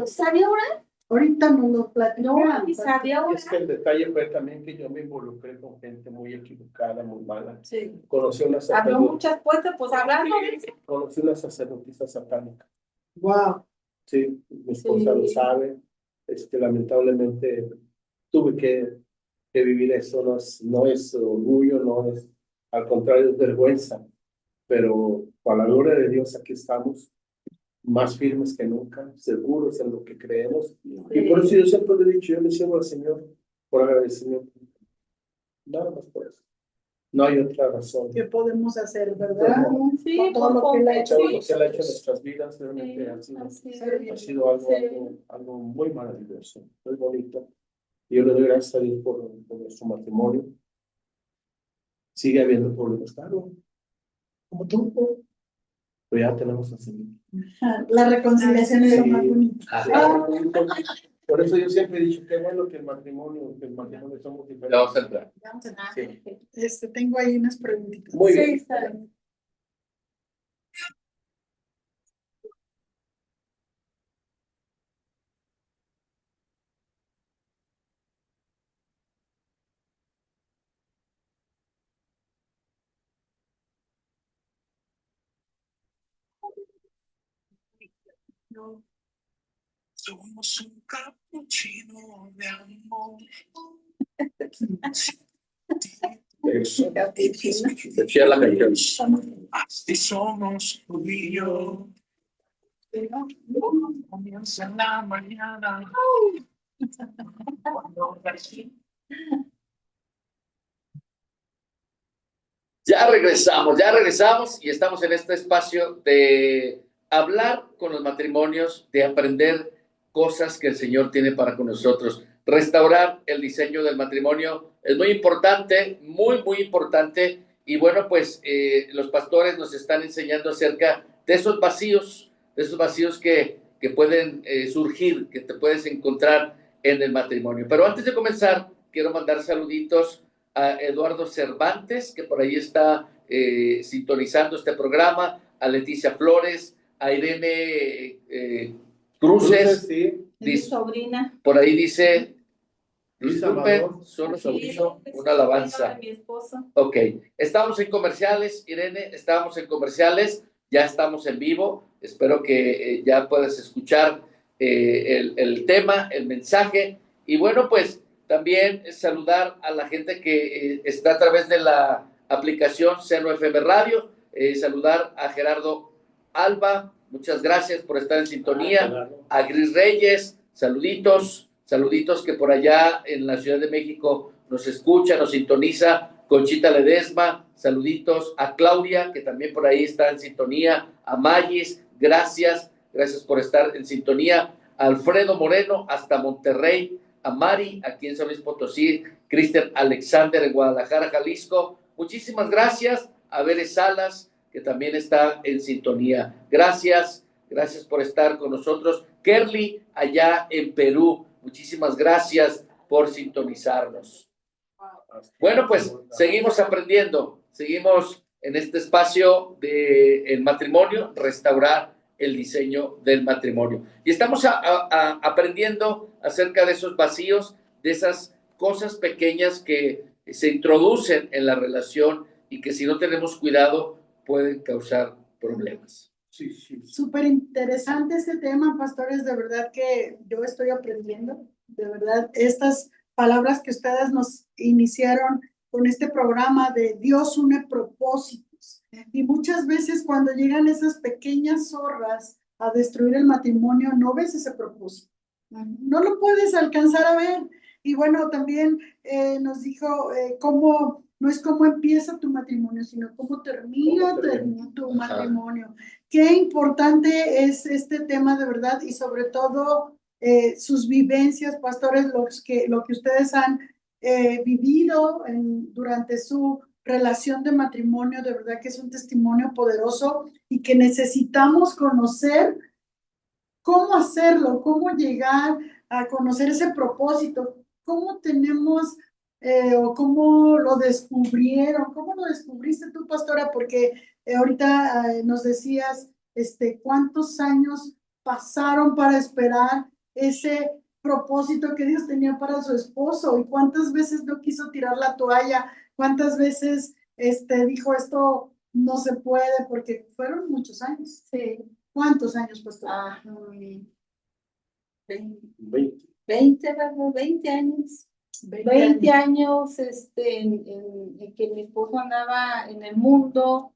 ¿Sabía orar? Ahorita nos lo No, platican. ni sabía orar. Es que el detalle fue también que yo me involucré con gente muy equivocada, muy mala. Sí. Conocí una Abrió muchas puertas, pues hablando de eso. Conocí una sacerdotisa satánica. Wow. Sí, mi esposa lo sabe. Lamentablemente tuve que vivir eso. No es orgullo, no es, al contrario, es vergüenza. Pero para la gloria de Dios aquí estamos, más firmes que nunca, seguros en lo que creemos. Y por eso yo siempre le he dicho, yo le sirvo al Señor por agradecimiento. Nada más por eso. No hay otra razón. ¿Qué podemos hacer, verdad? Sí, Con todo lo que él ha hecho. Todo lo que Él ha hecho en nuestras vidas realmente ha sido algo, algo muy maravilloso, muy bonito. Y yo le doy gracias a Dios por nuestro matrimonio. Sigue habiendo problemas, claro, como tú, pero ya tenemos al Señor. La reconciliación es lo Sí. más bonito. Por eso yo siempre he dicho, qué bueno que el matrimonio somos diferentes. Ya vamos a entrar. Sí. Tengo ahí unas preguntitas. Muy bien. está bien. Somos un cappuccino de amor. Eso. Decía la canción. Así somos tú y yo. Comienza en la mañana. Cuando Ya regresamos y estamos en este espacio de hablar con los matrimonios, de aprender cosas que el Señor tiene para con nosotros. Restaurar el diseño del matrimonio es muy importante, muy importante. Y bueno, pues los pastores nos están enseñando acerca de esos vacíos que pueden surgir, que te puedes encontrar en el matrimonio. Pero antes de comenzar, quiero mandar saluditos a Eduardo Cervantes, que por ahí está sintonizando este programa, a Leticia Flores, a Irene Cruces. Sí. Mi sobrina. Por ahí dice, Luis disculpen, Amador, solo su hizo es una alabanza. de mi esposo. Ok, estamos en comerciales, Irene, estamos en comerciales, ya estamos en vivo, espero que ya puedas escuchar el tema, el mensaje. Y bueno, pues también saludar a la gente que está a través de la aplicación Seno FM Radio, saludar a Gerardo Alba, muchas gracias por estar en sintonía, a Gris Reyes, saluditos que por allá en la Ciudad de México nos escucha, nos sintoniza, Conchita Ledesma, saluditos, a Claudia, que también por ahí está en sintonía, a Mayis, gracias por estar en sintonía, a Alfredo Moreno, hasta Monterrey, a Mari, aquí en San Luis Potosí, Cristian Alexander en Guadalajara, Jalisco, muchísimas gracias, a Veres Salas, que también está en sintonía, gracias por estar con nosotros, Kerly, allá en Perú, muchísimas gracias por sintonizarnos. Bueno, pues seguimos aprendiendo, seguimos en este espacio del matrimonio, restaurar el diseño del matrimonio. Y estamos aprendiendo acerca de esos vacíos, de esas cosas pequeñas que se introducen en la relación y que si no tenemos cuidado pueden causar problemas. Sí. Súper interesante este tema, pastores, de verdad que yo estoy aprendiendo, de verdad, estas palabras que ustedes nos iniciaron con este programa de Dios une propósitos. Y muchas veces cuando llegan esas pequeñas zorras a destruir el matrimonio, no ves ese propósito. No lo puedes alcanzar a ver. Y bueno, también nos dijo cómo, no es cómo empieza tu matrimonio, sino cómo termina tu matrimonio. Qué importante es este tema de verdad y sobre todo sus vivencias, pastores, lo que ustedes han vivido durante su relación de matrimonio, de verdad que es un testimonio poderoso y que necesitamos conocer cómo hacerlo, cómo llegar a conocer ese propósito, cómo tenemos o cómo lo descubrieron, cómo lo descubriste tú, pastora, porque ahorita nos decías cuántos años pasaron para esperar ese propósito que Dios tenía para su esposo y cuántas veces no quiso tirar la toalla, cuántas veces dijo esto no se puede, porque fueron muchos años. Sí. ¿Cuántos años, pastor? 20 años. 20 años en que mi esposo andaba en el mundo,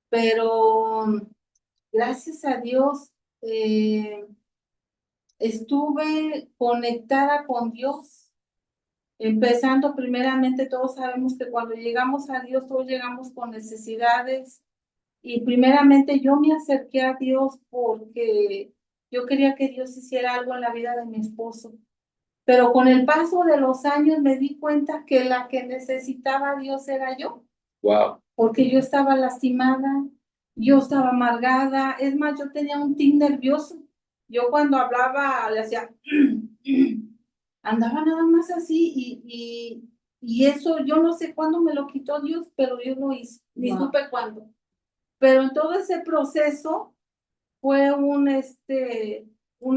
pero gracias a Dios estuve conectada con Dios. Empezando primeramente, todos sabemos que cuando llegamos a Dios, todos llegamos con necesidades. Y primeramente yo me acerqué a Dios porque yo quería que Dios hiciera algo en la vida de mi esposo. Pero con el paso de los años me di cuenta que la que necesitaba a Dios era yo. Wow. Porque yo estaba lastimada, yo estaba amargada. Es más, yo tenía un tic nervioso. Yo cuando hablaba le hacía... andaba nada más así y eso yo no sé cuándo me lo quitó Dios, pero yo lo hice. Ni supe cuándo. Pero en todo ese proceso fue un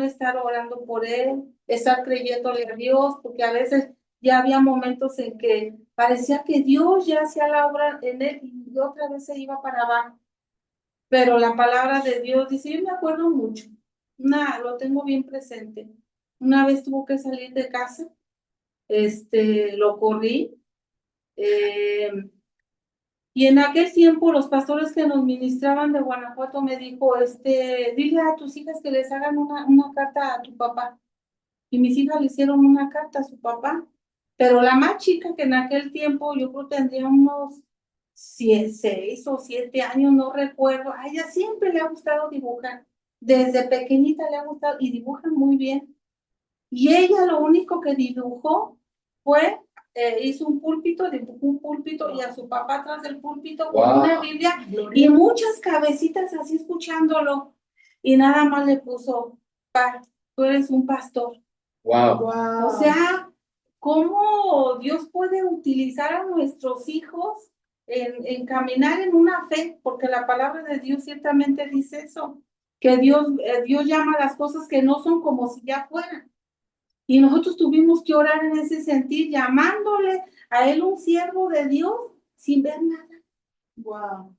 estar orando por él, estar creyéndole a Dios, porque a veces ya había momentos en que parecía que Dios ya hacía la obra en él y otra vez se iba para abajo. Pero la palabra de Dios dice, yo me acuerdo mucho, lo tengo bien presente. Una vez tuvo que salir de casa, lo corrí, y en aquel tiempo los pastores que nos ministraban de Guanajuato me dijo, dile a tus hijas que les hagan una carta a tu papá. Y mis hijas le hicieron una carta a su papá, pero la más chica, que en aquel tiempo yo creo tendría unos 6 o 7 años, no recuerdo. A ella siempre le ha gustado dibujar. Desde pequeñita le ha gustado y dibuja muy bien. Y ella lo único que dibujó fue hizo un púlpito, dibujó un púlpito y a su papá atrás del púlpito con una Biblia y muchas cabecitas así escuchándolo. Y nada más le puso, tú eres un pastor. Wow. O sea, cómo Dios puede utilizar a nuestros hijos en caminar en una fe, porque la palabra de Dios ciertamente dice eso, que Dios llama a las cosas que no son como si ya fueran. Y nosotros tuvimos que orar en ese sentido, llamándole a él un siervo de Dios sin ver nada. Wow.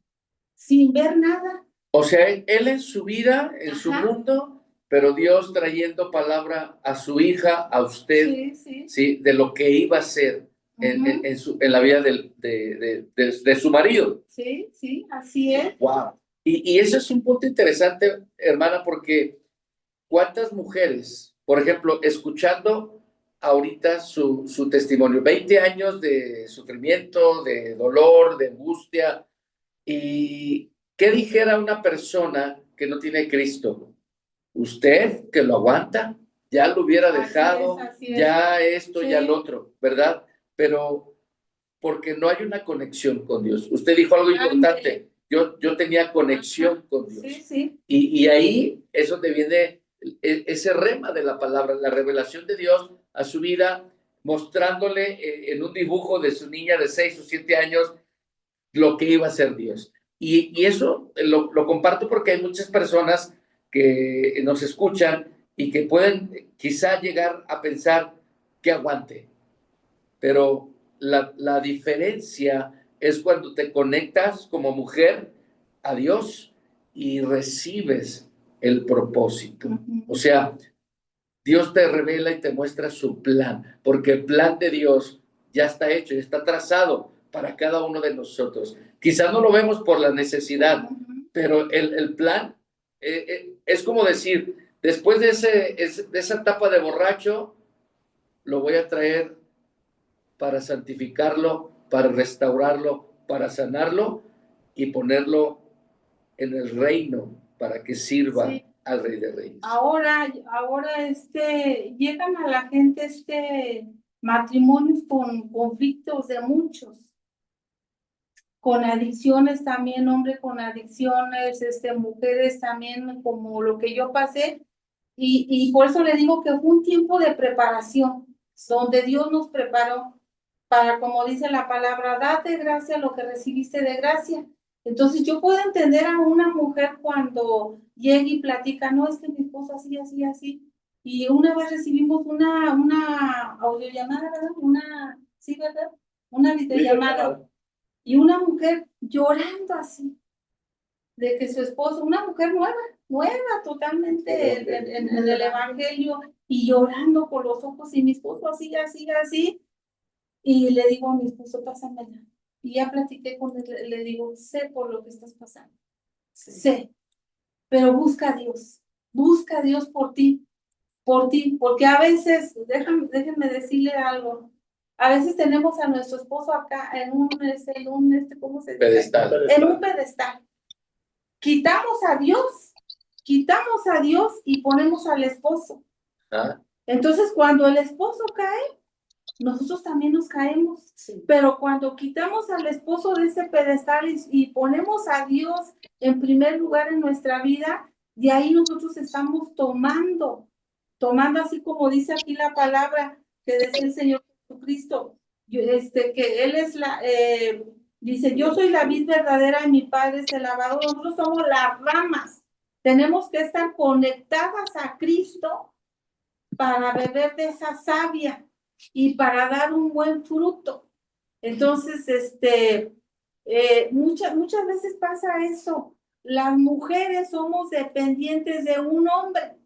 Sin ver nada. O sea, él en su vida, en su mundo, pero Dios trayendo palabra a su hija, a usted, Sí, sí. ¿sí? De lo que iba a ser Ujú. en la vida de su marido. Sí, sí, así es. Wow. Y eso es un punto interesante, hermana, porque ¿cuántas mujeres, por ejemplo, escuchando ahorita su testimonio, 20 años de sufrimiento, de dolor, de angustia, y qué dijera una persona que no tiene Cristo? Usted que lo aguanta, ya lo hubiera dejado, Así es. ya esto, ya Sí. lo otro, ¿verdad? Pero porque no hay una conexión con Dios. Usted dijo algo importante, yo tenía conexión con Dios. Sí, sí. Y ahí es donde viene ese rema de la palabra, la revelación de Dios a su vida, mostrándole en un dibujo de su niña de 6 o 7 años lo que iba a ser Dios. Y eso lo comparto porque hay muchas personas que nos escuchan y que pueden quizá llegar a pensar que aguante, pero la diferencia es cuando te conectas como mujer a Dios y recibes el propósito. Ujú. O sea, Dios te revela y te muestra su plan, porque el plan de Dios ya está hecho, ya está trazado para cada uno de nosotros. Quizás no lo vemos por la necesidad, Ujú. pero el plan es como decir, después de esa etapa de borracho, lo voy a traer para santificarlo, para restaurarlo, para sanarlo y ponerlo en el reino para que sirva Sí. al Rey de Reyes. Ahora llegan a la gente matrimonios con conflictos de muchos, con adicciones también, hombre con adicciones, mujeres también, como lo que yo pasé, y por eso le digo que fue un tiempo de preparación, donde Dios nos preparó para, como dice la palabra, date gracia lo que recibiste de gracia. Entonces yo puedo entender a una mujer cuando llega y platica, no, es que mi esposo así, así, así. Y una vez recibimos una audiollamada, ¿verdad? Sí, ¿verdad? Una videollamada. Y una mujer llorando así, de que su esposo, una mujer nueva totalmente en el evangelio, y llorando con los ojos, y mi esposo así, así, así. Y le digo a mi esposo, pásamela. Y ya platiqué con él, le digo, sé por lo que estás pasando. Sé, pero busca a Dios por ti, porque a veces, déjenme decirle algo, a veces tenemos a nuestro esposo acá en un ¿cómo se dice? Pedestal. En un pedestal. Quitamos a Dios y ponemos al esposo. ¿Ah? Entonces, cuando el esposo cae, nosotros también nos caemos. Sí. Pero cuando quitamos al esposo de ese pedestal y ponemos a Dios en primer lugar en nuestra vida, de ahí nosotros estamos tomando así como dice aquí la palabra que decía el Señor Jesucristo, que Él es dice, yo soy la vid verdadera y mi Padre es el labrador. Nosotros somos las ramas. Tenemos que estar conectadas a Cristo para beber de esa savia y para dar un buen fruto. Entonces, muchas veces pasa eso. Las mujeres somos dependientes de un hombre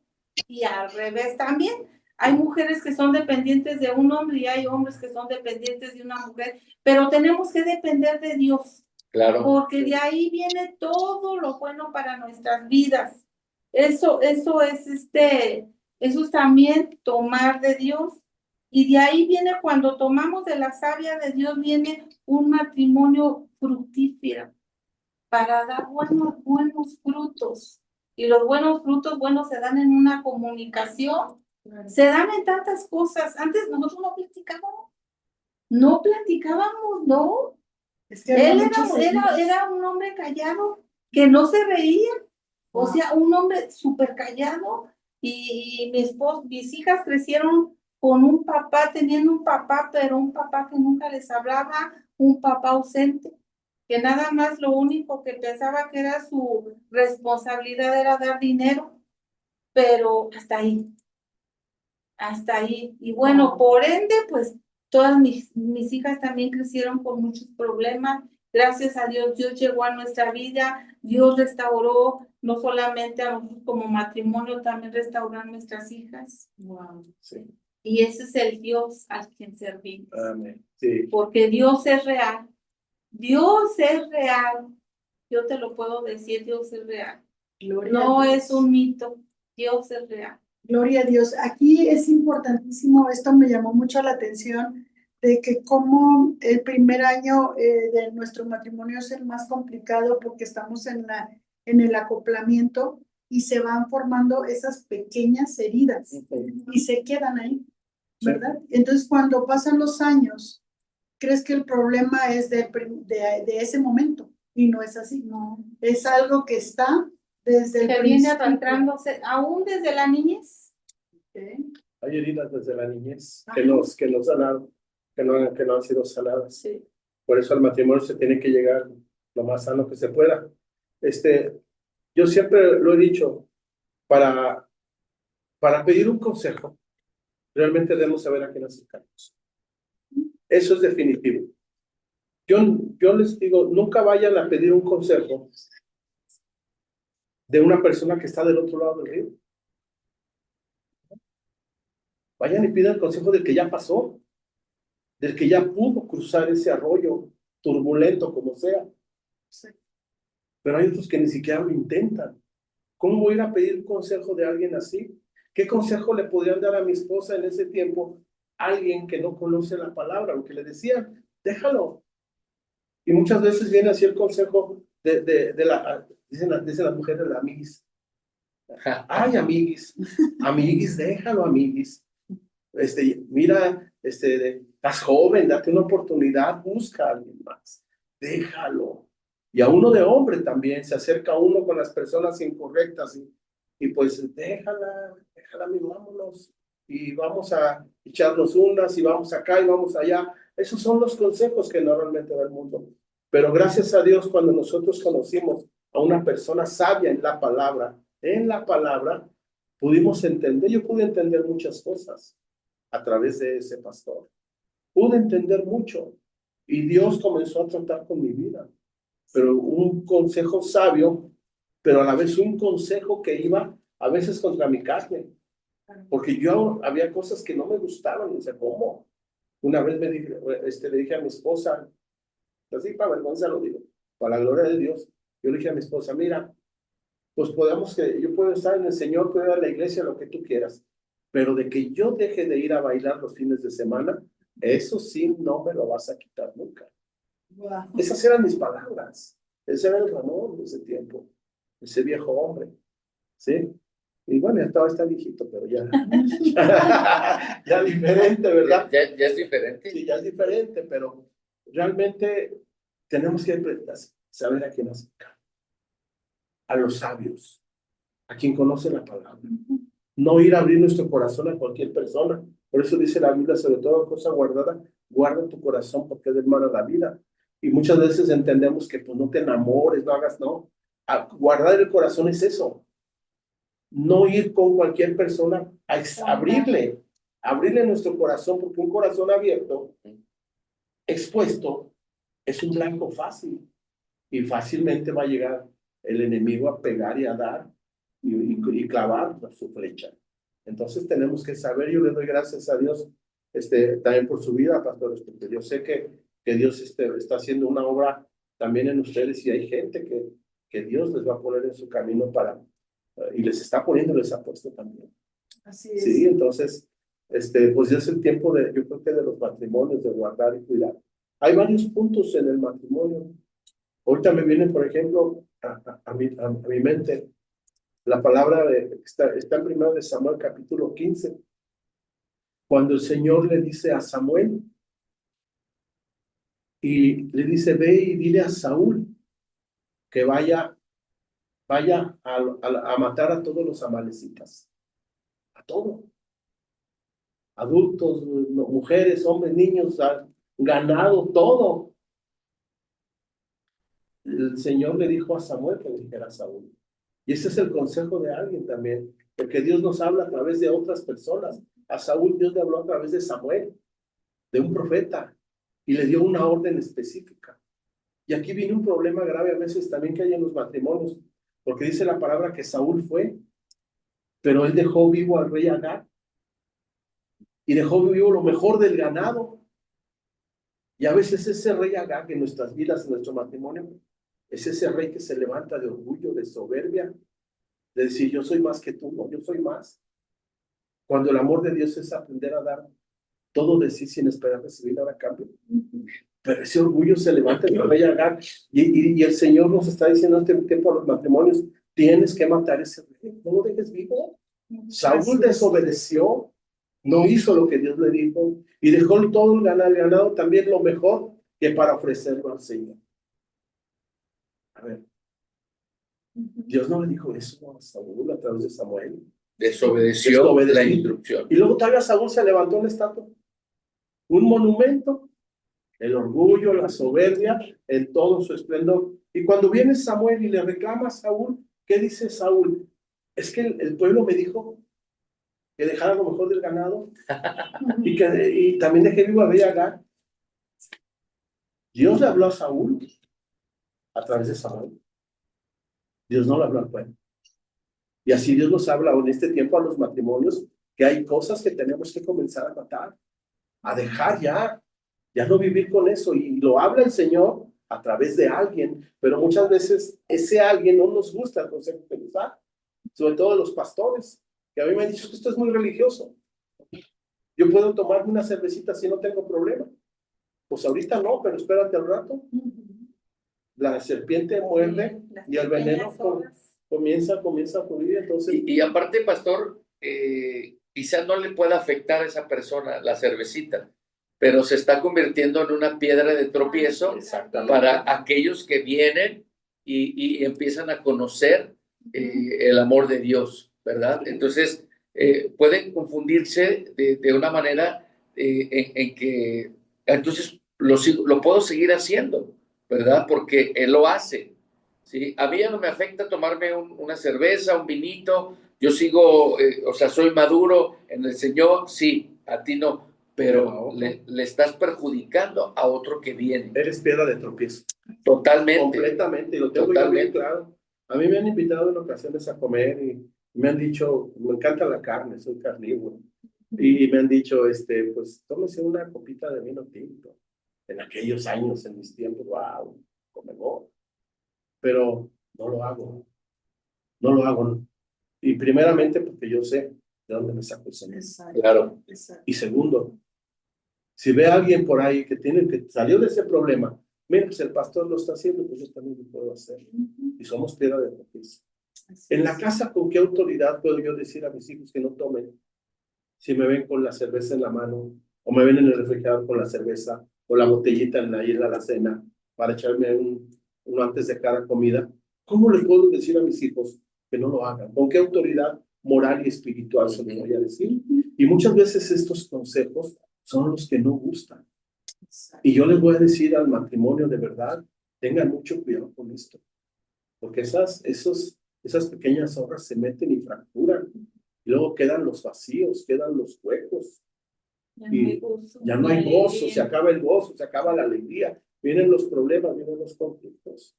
y al revés también. Hay mujeres que son dependientes de un hombre y hay hombres que son dependientes de una mujer, pero tenemos que depender de Dios. Claro. Porque de ahí viene todo lo bueno para nuestras vidas. Eso es también tomar de Dios. Y de ahí viene, cuando tomamos de la savia de Dios, viene un matrimonio fructífero para dar buenos frutos. Y los buenos frutos, se dan en una comunicación, se dan en tantas cosas. Antes nosotros no platicábamos, ¿no? Es que Él había muchos heridos. era un hombre callado, que no se reía, o sea, un hombre súper callado, y mis hijas crecieron con un papá, teniendo un papá, pero un papá que nunca les hablaba, un papá ausente, que nada más lo único que pensaba que era su responsabilidad era dar dinero, pero hasta ahí. Y bueno, por ende, pues todas mis hijas también crecieron con muchos problemas Gracias a Dios, Dios llegó a nuestra vida, Dios restauró no solamente a nosotros como matrimonio, también restauró a nuestras hijas. Sí. Y ese es el Dios al quien servimos. Amén. Sí. Porque Dios es real. Dios es real. Yo te lo puedo decir, Dios es real. Gloria No a Dios. es un mito, Dios es real. Gloria a Dios. Aquí es importantísimo, esto me llamó mucho la atención, de que como el primer año de nuestro matrimonio es el más complicado porque estamos en el acoplamiento y se van formando esas pequeñas heridas y se quedan ahí, ¿verdad? Entonces, cuando pasan los años, crees que el problema es de ese momento y no es así. No. Es algo que está desde el Que viene principio. arrastrándose aún desde la niñez. ¿Ok? Hay heridas desde la niñez Ajá. que nos sanaron, que no han sido sanadas. Sí. Por eso al matrimonio se tiene que llegar lo más sano que se pueda. Yo siempre lo he dicho, para pedir un consejo, realmente debemos saber a quién acercarnos. Eso es definitivo. Yo les digo, nunca vayan a pedir un consejo de una persona que está del otro lado del río. Vayan y pidan el consejo del que ya pasó, del que ya pudo cruzar ese arroyo turbulento como sea. Pero hay otros que ni siquiera lo intentan. ¿Cómo voy a ir a pedir consejo de alguien así? ¿Qué consejo le podrían dar a mi esposa en ese tiempo? Alguien que no conoce la palabra, lo que le decían, déjalo. Y muchas veces viene así el consejo dicen las mujeres, la amiguis. Ay, amiguis, déjalo, amiguis. Mira, estás joven, date una oportunidad, busca a alguien más, déjalo. Y a uno de hombre también, se acerca a uno con las personas incorrectas y pues déjala, vámonos. Y vamos a echarnos unas y vamos acá y vamos allá. Esos son los consejos que normalmente da el mundo. Pero gracias a Dios, cuando nosotros conocimos a una persona sabia en la palabra, pudimos entender, yo pude entender muchas cosas a través de ese pastor. Pude entender mucho y Dios comenzó a tratar con mi vida. Pero un consejo sabio, pero a la vez un consejo que iba a veces contra mi carne. Porque yo había cosas que no me gustaban, y decía, ¿cómo? Una vez le dije a mi esposa, así para vergüenza lo digo, para la gloria de Dios, yo le dije a mi esposa, mira, pues yo puedo estar en el Señor, puedo ir a la iglesia, lo que tú quieras, pero de que yo deje de ir a bailar los fines de semana, eso sí no me lo vas a quitar nunca. Wow. Esas eran mis palabras. Ese era el Ramón de ese tiempo, ese viejo hombre, ¿sí? Y bueno, ya está viejito, pero ya diferente, ¿verdad? Ya es diferente. Sí, ya es diferente, pero realmente tenemos que saber a quién acercar. A los sabios, a quien conoce la palabra. No ir a abrir nuestro corazón a cualquier persona. Por eso dice la Biblia, sobre todo cosa guardada, guarda tu corazón porque es del mal a la vida. Y muchas veces entendemos que pues no te enamores, no hagas, no. Guardar el corazón es eso. No ir con cualquier persona a abrirle nuestro corazón, porque un corazón abierto, expuesto, es un blanco fácil. Y fácilmente va a llegar el enemigo a pegar y a dar y clavar su flecha. Entonces tenemos que saber, yo le doy gracias a Dios también por su vida, pastores, porque yo sé que Dios está haciendo una obra también en ustedes y hay gente que Dios les va a poner en su camino y les está poniendo, les ha puesto también. Así es. Sí, entonces, pues ya es el tiempo yo creo que de los matrimonios, de guardar y cuidar. Hay varios puntos en el matrimonio. Ahorita me viene, por ejemplo, a mi mente la palabra está en 1 Samuel capítulo 15, cuando el Señor le dice a Samuel y le dice, ve y dile a Saúl que vaya a matar a todos los amalecitas, a todos, adultos, mujeres, hombres, niños, ganado, todo. El Señor le dijo a Samuel que le dijera a Saúl. Y ese es el consejo de alguien también, porque Dios nos habla a través de otras personas. A Saúl Dios le habló a través de Samuel, de un profeta, y le dio una orden específica. Y aquí viene un problema grave a veces también que hay en los matrimonios, porque dice la palabra que Saúl fue, pero él dejó vivo al rey Agag y dejó vivo lo mejor del ganado. Y a veces ese rey Agag en nuestras vidas, en nuestro matrimonio, es ese rey que se levanta de orgullo, de soberbia, de decir yo soy más que tú, no, yo soy más. Cuando el amor de Dios es aprender a dar todo de sí sin esperar recibir nada a cambio. Pero ese orgullo se levanta en el rey Agag y el Señor nos está diciendo en este tiempo a los matrimonios, tienes que matar ese rey, no lo dejes vivo. Saúl desobedeció, no hizo lo que Dios le dijo y dejó todo el ganado también lo mejor que para ofrecerlo al Señor. A ver, Dios no le dijo eso a Saúl a través de Samuel. Desobedeció la instrucción. Y luego todavía Saúl se levantó una estatua, un monumento, el orgullo, la soberbia en todo su esplendor. Y cuando viene Samuel y le reclama a Saúl, ¿qué dice Saúl? Es que el pueblo me dijo que dejara lo mejor del ganado y también dejé vivo a rey Agag. Dios le habló a Saúl a través de Samuel. Dios no le habló al pueblo. Y así Dios nos habla en este tiempo a los matrimonios que hay cosas que tenemos que comenzar a matar, a dejar ya no vivir con eso. Y lo habla el Señor a través de alguien, pero muchas veces ese alguien no nos gusta el consejo que nos da, sobre todo de los pastores, que a mí me han dicho que esto es muy religioso. Yo puedo tomarme una cervecita si no tengo problema. Pues ahorita no, pero espérate al rato. La serpiente muerde y el veneno comienza a fluir. Entonces, Y aparte, pastor, quizás no le pueda afectar a esa persona la cervecita, pero se está convirtiendo en una piedra de tropiezo para aquellos que vienen y empiezan a conocer el amor de Dios, ¿verdad? Entonces, pueden confundirse de una manera en que entonces lo puedo seguir haciendo, ¿verdad? Porque Él lo hace. ¿Sí? A mí ya no me afecta tomarme una cerveza, un vinito, yo sigo, o sea, soy maduro en el Señor, sí, a ti no, pero le estás perjudicando a otro que viene. eres piedra de tropiezo. Totalmente. Completamente, y lo tengo yo bien claro. A mí me han invitado en ocasiones a comer y me han dicho, me encanta la carne, soy carnívoro. Y me han dicho, pues tómese una copita de vino tinto. En aquellos años, en mis tiempos, wow, comedor. Pero no lo hago. No lo hago. Y primeramente porque yo sé de dónde me saco el Señor. Claro. Y segundo, si ve a alguien por ahí que salió de ese problema, mira, pues el pastor lo está haciendo, pues yo también lo puedo hacer. Y somos piedra de tropiezo. En la casa, ¿con qué autoridad puedo yo decir a mis hijos que no tomen? Si me ven con la cerveza en la mano, o me ven en el refrigerador con la cerveza, o la botellita en la isla de la cena, para echarme uno antes de cada comida, ¿cómo le puedo decir a mis hijos que no lo hagan? ¿Con qué autoridad moral y espiritual se les voy a decir? Y muchas veces estos consejos son los que no gustan. Y yo les voy a decir al matrimonio de verdad, tengan mucho cuidado con esto, porque esas pequeñas horas se meten y fracturan, y luego quedan los vacíos, quedan los huecos, y ya no hay gozo, se acaba el gozo, se acaba la alegría, vienen los problemas, vienen los conflictos.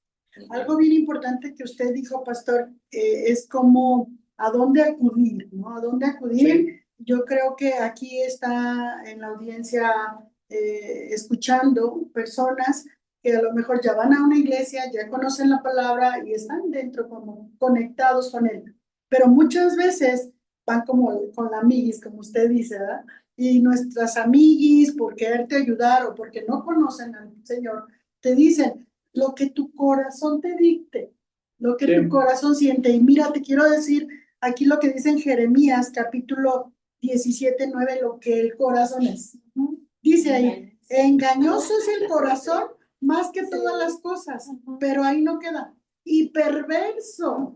Algo bien importante que usted dijo, pastor, es como a dónde acudir, ¿no? A dónde acudir. Sí. Yo creo que aquí está en la audiencia escuchando personas que a lo mejor ya van a una iglesia, ya conocen la palabra y están dentro como conectados con él. Pero muchas veces van como con la amiguis, como usted dice, ¿verdad? Y nuestras amiguis, por quererte ayudar o porque no conocen al Señor, te dicen lo que tu corazón te dicte, lo que tu corazón siente. Y mira, te quiero decir aquí lo que dice en Jeremías, capítulo 17:9, lo que el corazón es. Dice ahí, engañoso es el corazón más que todas las cosas, pero ahí no queda. Y perverso.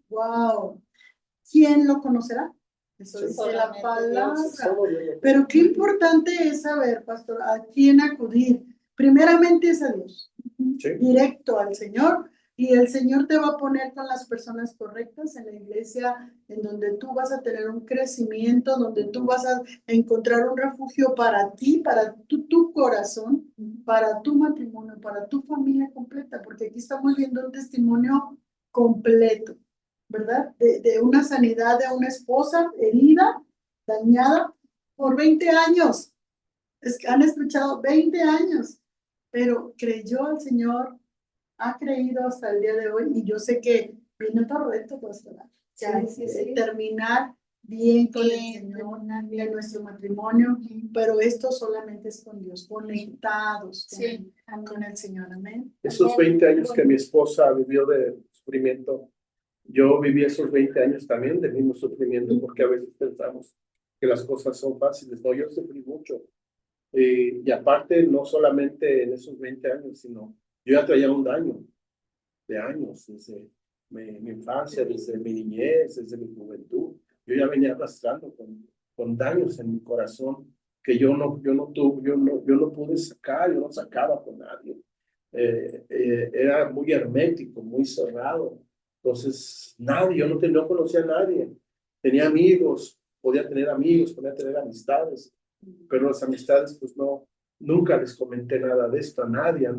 Wow. ¿Quién lo conocerá? Eso dice la palabra. Pero qué importante es saber, pastor, a quién acudir. Primeramente es a Dios, directo al Señor, Y el Señor te va a poner con las personas correctas en la iglesia, en donde tú vas a tener un crecimiento, donde tú vas a encontrar un refugio para ti, para tu corazón, para tu matrimonio, para tu familia completa, porque aquí estamos viendo un testimonio completo, ¿verdad? De una sanidad de una esposa herida, dañada por 20 años. Es que han escuchado 20 años, pero creyó al Señor, ha creído hasta el día de hoy, y yo sé que viene otro reto, pastora. Ya terminar bien con el Señor, en nuestro matrimonio, pero esto solamente es con Dios, conectados con el Señor, amén. Esos 20 años que mi esposa vivió de sufrimiento, yo viví esos 20 años también de mismo sufrimiento, porque a veces pensamos que las cosas son fáciles. No, yo sufrí mucho. Y aparte, no solamente en esos 20 años, sino yo ya traía un daño de años, desde mi infancia, desde mi niñez, desde mi juventud. Yo ya venía arrastrando con daños en mi corazón que yo no pude sacar, yo no sacaba con nadie. Era muy hermético, muy cerrado. Entonces, no conocía a nadie. Tenía amigos, podía tener amigos, podía tener amistades, pero las amistades, pues no, nunca les comenté nada de esto a nadie,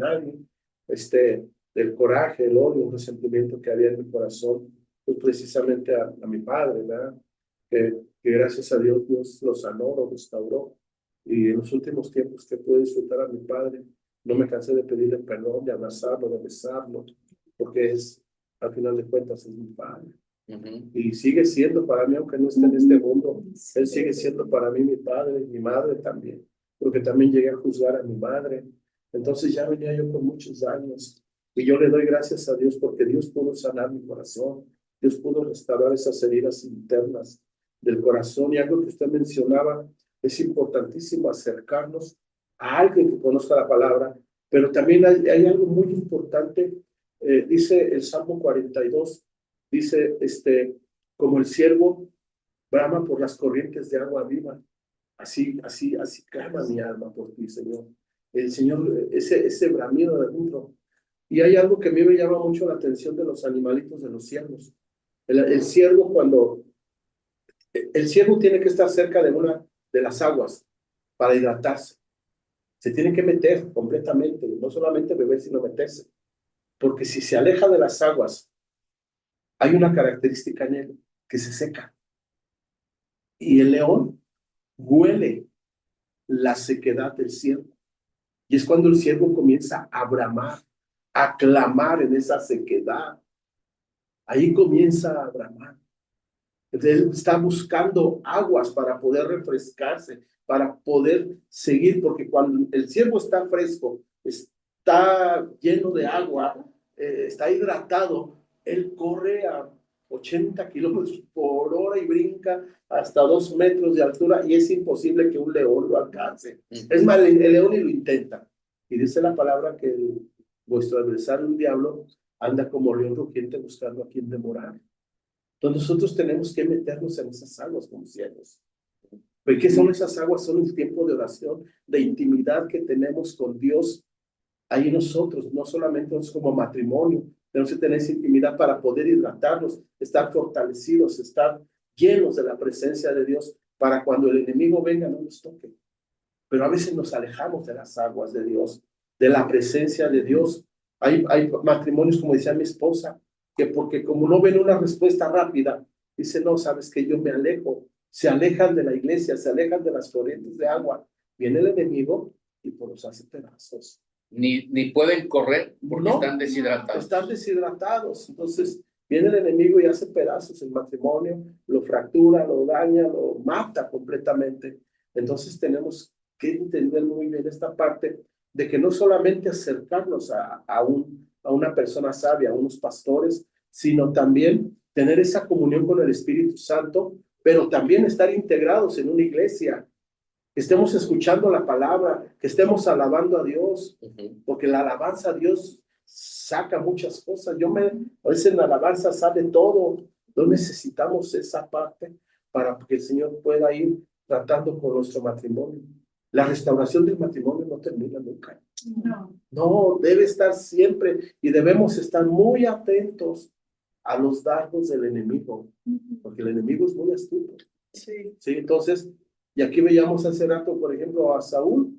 del coraje, el odio, el resentimiento que había en mi corazón, pues precisamente a mi padre, ¿verdad? Que gracias a Dios, Dios lo sanó, lo restauró. Y en los últimos tiempos que pude disfrutar a mi padre, no me cansé de pedirle perdón, de abrazarlo, de besarlo, porque al final de cuentas, es mi padre. Y sigue siendo para mí, aunque no esté en este mundo, él sigue siendo para mí mi padre, mi madre también, porque también llegué a juzgar a mi madre. Entonces ya venía yo con muchos años, y yo le doy gracias a Dios porque Dios pudo sanar mi corazón, Dios pudo restaurar esas heridas internas del corazón. Y algo que usted mencionaba, es importantísimo acercarnos a alguien que conozca la palabra, pero también hay algo muy importante. Dice el Salmo 42, dice, como el ciervo brama por las corrientes de agua viva, así clama mi alma por ti, Señor. El Señor, ese bramido de dentro. Y hay algo que a mí me llama mucho la atención de los animalitos, de los ciervos. El ciervo, el ciervo tiene que estar cerca de una de las aguas para hidratarse. Se tiene que meter completamente, no solamente beber, sino meterse. Porque si se aleja de las aguas, hay una característica en él, que se seca. Y el león huele la sequedad del ciervo. Y es cuando el ciervo comienza a bramar, a clamar en esa sequedad. Ahí comienza a bramar. Entonces él está buscando aguas para poder refrescarse, para poder seguir, porque cuando el ciervo está fresco, está lleno de agua, está hidratado, él corre a 80 kilómetros por hora y brinca hasta 2 metros de altura, y es imposible que un león lo alcance. Es más, el león ni lo intenta. Y dice la palabra que vuestro adversario, el diablo, anda como león rugiente buscando a quien devorar. Entonces nosotros tenemos que meternos en esas aguas como ciervos. ¿Pero qué son esas aguas? Son el tiempo de oración, de intimidad que tenemos con Dios. Ahí nosotros, no solamente como matrimonio, tenemos que tener esa intimidad para poder hidratarnos, estar fortalecidos, estar llenos de la presencia de Dios, para cuando el enemigo venga no nos toque. Pero a veces nos alejamos de las aguas de Dios, de la presencia de Dios. Hay matrimonios, como decía mi esposa, que porque como no ven una respuesta rápida, dice, no, sabes que yo me alejo. Se alejan de la iglesia, se alejan de las corrientes de agua. Viene el enemigo y pues los hace pedazos. Ni pueden correr porque están deshidratados. Están deshidratados. Entonces viene el enemigo y hace pedazos el matrimonio, lo fractura, lo daña, lo mata completamente. Entonces tenemos que entender muy bien esta parte de que no solamente acercarnos a una persona sabia, a unos pastores, sino también tener esa comunión con el Espíritu Santo, pero también estar integrados en una iglesia, que estemos escuchando la palabra, que estemos alabando a Dios, porque la alabanza a Dios saca muchas cosas. A veces en la alabanza sale todo. No necesitamos esa parte para que el Señor pueda ir tratando con nuestro matrimonio. La restauración del matrimonio no termina nunca. No. No, debe estar siempre y debemos estar muy atentos a los dardos del enemigo, porque el enemigo es muy astuto. Sí. Sí, entonces, y aquí veíamos hace rato, por ejemplo, a Saúl.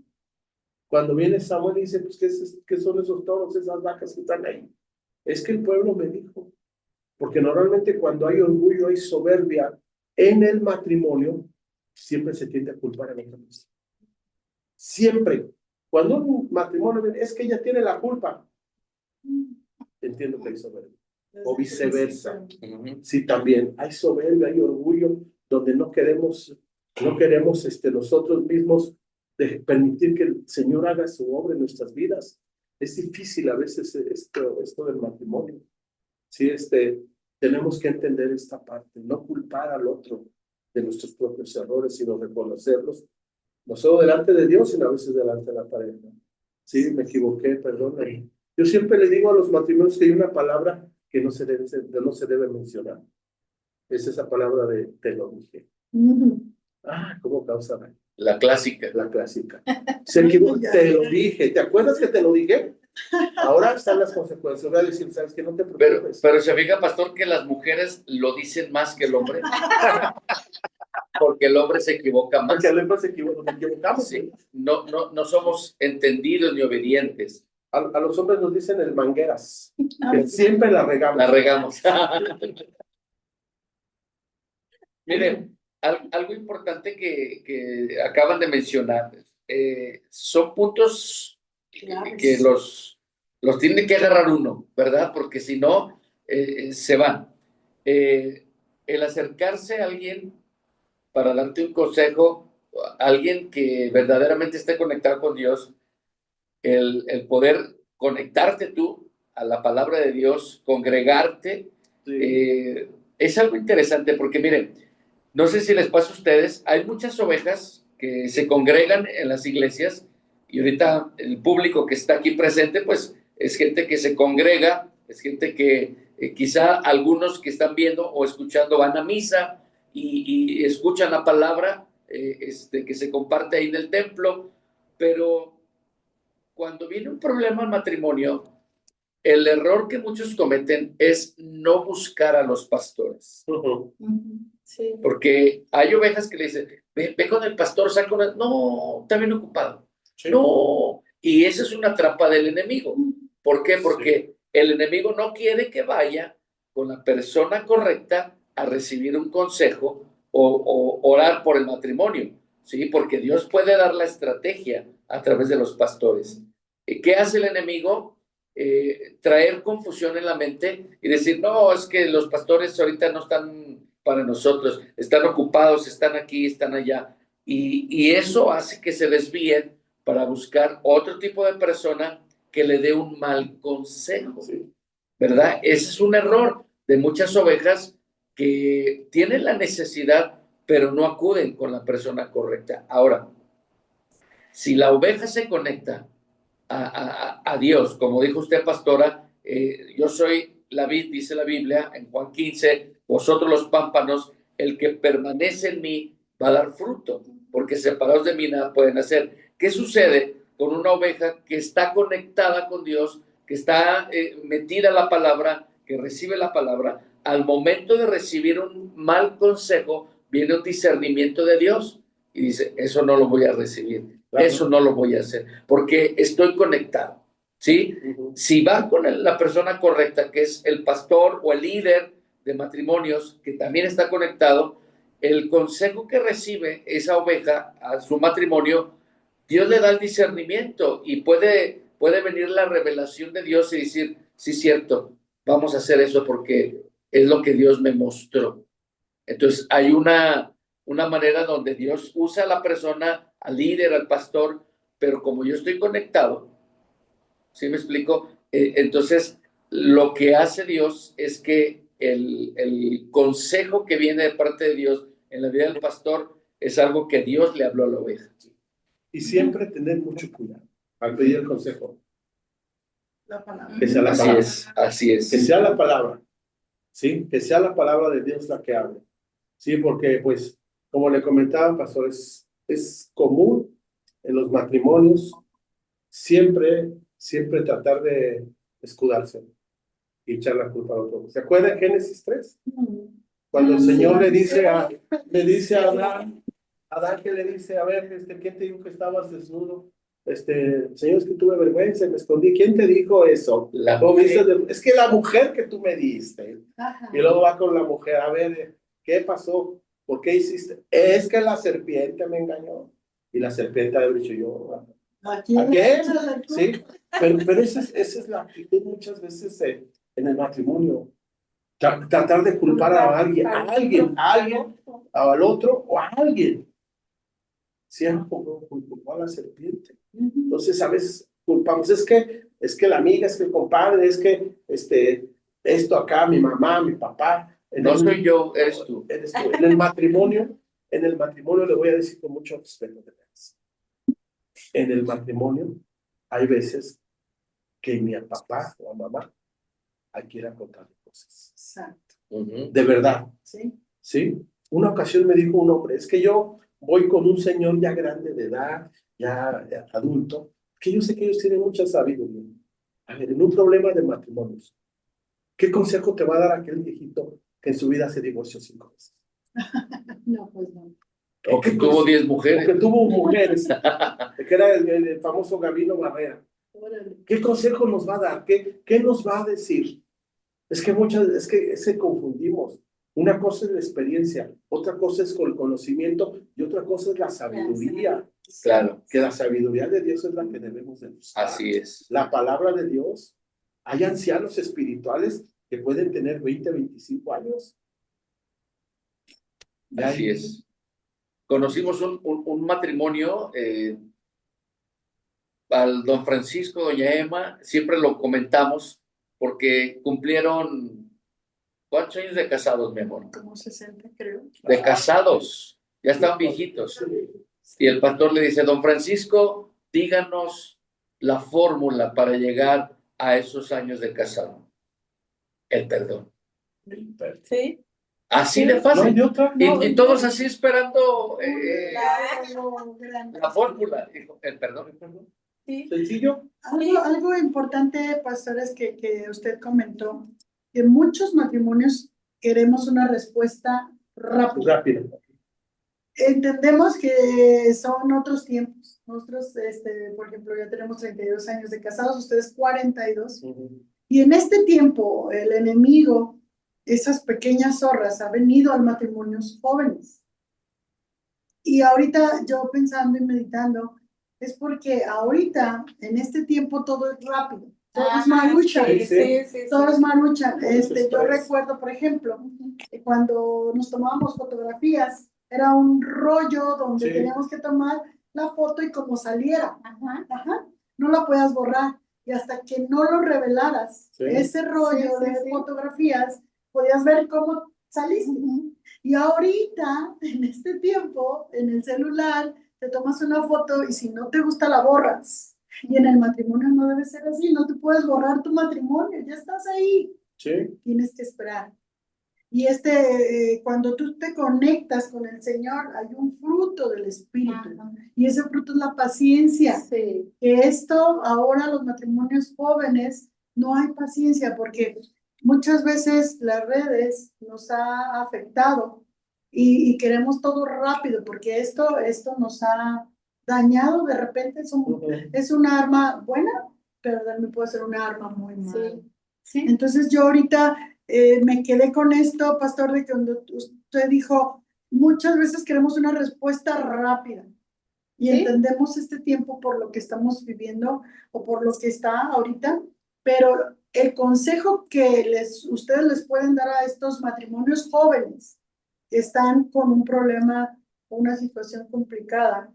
Cuando viene Samuel y dice, pues, ¿qué son esos toros, esas vacas que están ahí? Es que el pueblo me dijo. Porque normalmente cuando hay orgullo, hay soberbia en el matrimonio, siempre se tiende a culpar a la otra persona. Siempre. Cuando un matrimonio es que ella tiene la culpa, entiendo que hay soberbia. O viceversa. Ujú. Sí, también hay soberbia, hay orgullo, donde no queremos nosotros mismos permitir que el Señor haga su obra en nuestras vidas. Es difícil a veces esto del matrimonio. Sí, tenemos que entender esta parte, no culpar al otro de nuestros propios errores, sino reconocerlos, no solo delante de Dios, sino a veces delante de la pareja. Sí, me equivoqué, perdóname. Yo siempre le digo a los matrimonios que hay una palabra que no se debe mencionar. Es esa palabra de te lo dije. ¿Cómo causa daño? La clásica. La clásica. Se equivocó, te lo dije. ¿Te acuerdas que te lo dije? Ahora están las consecuencias. Voy a decir, ¿sabes qué? No te preocupes. Pero se fija, pastor, que las mujeres lo dicen más que el hombre. Porque el hombre se equivoca más. Porque el hombre se equivoca, nos equivocamos. Sí. No somos entendidos ni obedientes. A los hombres nos dicen el mangueras, que siempre la regamos. La regamos. Miren, algo importante que acaban de mencionar, son puntos que los tiene que agarrar uno, ¿verdad? Porque si no, se van. El acercarse a alguien para darte un consejo, alguien que verdaderamente esté conectado con Dios, el poder conectarte tú a la palabra de Dios, congregarte, es algo interesante porque miren, no sé si les pasa a ustedes, hay muchas ovejas que se congregan en las iglesias y ahorita el público que está aquí presente, pues es gente que se congrega, es gente que quizá algunos que están viendo o escuchando van a misa y escuchan la palabra que se comparte ahí en el templo, pero cuando viene un problema en matrimonio, el error que muchos cometen es no buscar a los pastores. Sí. Porque hay ovejas que le dicen, ve con el pastor, saca una... No, está bien ocupado. Sí. No, y esa es una trampa del enemigo. ¿Por qué? Porque el enemigo no quiere que vaya con la persona correcta a recibir un consejo o orar por el matrimonio, ¿sí? Porque Dios puede dar la estrategia a través de los pastores. ¿Qué hace el enemigo? Traer confusión en la mente y decir, no, es que los pastores ahorita no están para nosotros, están ocupados, están aquí, están allá. Y eso hace que se desvíen para buscar otro tipo de persona que le dé un mal consejo, ¿verdad? Ese es un error de muchas ovejas que tienen la necesidad, pero no acuden con la persona correcta. Ahora, si la oveja se conecta a Dios, como dijo usted, pastora, yo soy la vid, dice la Biblia en Juan 15, vosotros los pámpanos, el que permanece en mí va a dar fruto, porque separados de mí nada pueden hacer. ¿Qué sucede con una oveja que está conectada con Dios, que está metida a la palabra, que recibe la palabra? Al momento de recibir un mal consejo, viene un discernimiento de Dios y dice, eso no lo voy a recibir. Claro. Eso no lo voy a hacer, porque estoy conectado, ¿sí? Si va con la persona correcta, que es el pastor o el líder de matrimonios, que también está conectado, el consejo que recibe esa oveja a su matrimonio, Dios le da el discernimiento y puede venir la revelación de Dios y decir, sí, cierto, vamos a hacer eso porque es lo que Dios me mostró. Entonces, hay una manera donde Dios usa a la persona, al líder, al pastor, pero como yo estoy conectado, ¿sí me explico? Entonces, lo que hace Dios es que el consejo que viene de parte de Dios en la vida del pastor es algo que Dios le habló a la oveja. Y siempre tener mucho cuidado al pedir el consejo. La palabra. Que sea la Así palabra. así es. Que sea la palabra. ¿Sí? Que sea la palabra de Dios la que hable. Sí, porque pues, como le comentaba, pastor, es común en los matrimonios siempre tratar de escudarse y echar la culpa al otro. ¿Se acuerdan de Génesis 3? Cuando el Señor le dice a Adán que le dice, a ver, ¿quién te dijo que estabas desnudo? Señor, es que tuve vergüenza y me escondí. ¿Quién te dijo eso? Es que la mujer que tú me diste. Ajá. Y luego va con la mujer, a ver, ¿qué pasó? ¿Por qué hiciste? Es que la serpiente me engañó. Y la serpiente ha dicho yo. ¿A qué? Sí, pero esa es la actitud muchas veces en el matrimonio. Tratar de culpar a alguien, al otro o a alguien. Siempre culpó a la serpiente. Entonces a veces culpamos, es que la amiga, es que el compadre, es que esto acá, mi mamá, mi papá. No soy yo, eres tú. En el matrimonio le voy a decir con mucho respeto de veras. En el matrimonio hay veces que ni a papá o a mamá hay que ir a contarle cosas. Exacto. De verdad. Sí. ¿Sí? Una ocasión me dijo un hombre, es que yo voy con un señor ya grande de edad, ya adulto, que yo sé que ellos tienen mucha sabiduría. A ver, en un problema de matrimonios, ¿qué consejo te va a dar aquel viejito que en su vida se divorció 5 veces? No, pues no. O que tuvo 10 mujeres. O que tuvo mujeres, que era el famoso Gabino Barrera. Órale. ¿Qué consejo nos va a dar? ¿Qué nos va a decir? Es que se confundimos. Una cosa es la experiencia, otra cosa es con el conocimiento y otra cosa es la sabiduría. Claro, Que la sabiduría de Dios es la que debemos de buscar. así es. La palabra de Dios. Hay ancianos espirituales que pueden tener 20, 25 años. Así es. Conocimos un matrimonio, al don Francisco, doña Emma, siempre lo comentamos porque cumplieron, ¿cuántos años de casados, mi amor? Como 60, creo. De casados, ya estaban viejitos. Y el pastor le dice, don Francisco, díganos la fórmula para llegar a esos años de casado. El perdón. Sí. Así de No fácil. hay de otra. Y todos así esperando Grande. la fórmula. Dijo, el perdón. Sí. Sencillo. Algo importante, pastores, que usted comentó, que muchos matrimonios queremos una respuesta rápida. Rápido. Entendemos que son otros tiempos. Nosotros, por ejemplo, ya tenemos 32 años de casados, ustedes 42. Y en este tiempo, el enemigo, esas pequeñas zorras, ha venido al matrimonios jóvenes. Y ahorita yo pensando y meditando, es porque ahorita, en este tiempo, todo es rápido. Todo es maruchan. Sí. Todo es maruchan. Yo estrés. recuerdo, por ejemplo, cuando nos tomábamos fotografías, era un rollo donde Sí. teníamos que tomar la foto y como saliera. Ajá. No la puedas borrar. Y hasta que no lo revelaras, Sí. ese rollo de fotografías, podías ver cómo saliste. Y ahorita, en este tiempo, en el celular, te tomas una foto y si no te gusta la borras. Y en el matrimonio no debe ser así, no te puedes borrar tu matrimonio, ya estás ahí. Sí. Tienes que esperar. Y cuando tú te conectas con el Señor, hay un fruto del Espíritu. Y ese fruto es la paciencia. Sí. Que esto, ahora los matrimonios jóvenes, no hay paciencia porque muchas veces las redes nos ha afectado y queremos todo rápido porque esto nos ha dañado de repente. Es un arma buena, pero también puede ser una arma muy mala. Sí. Entonces yo ahorita me quedé con esto, pastor, de que cuando usted dijo, muchas veces queremos una respuesta rápida. Y ¿Sí? entendemos este tiempo por lo que estamos viviendo o por lo que está ahorita, pero el consejo que ustedes les pueden dar a estos matrimonios jóvenes que están con un problema, una situación complicada,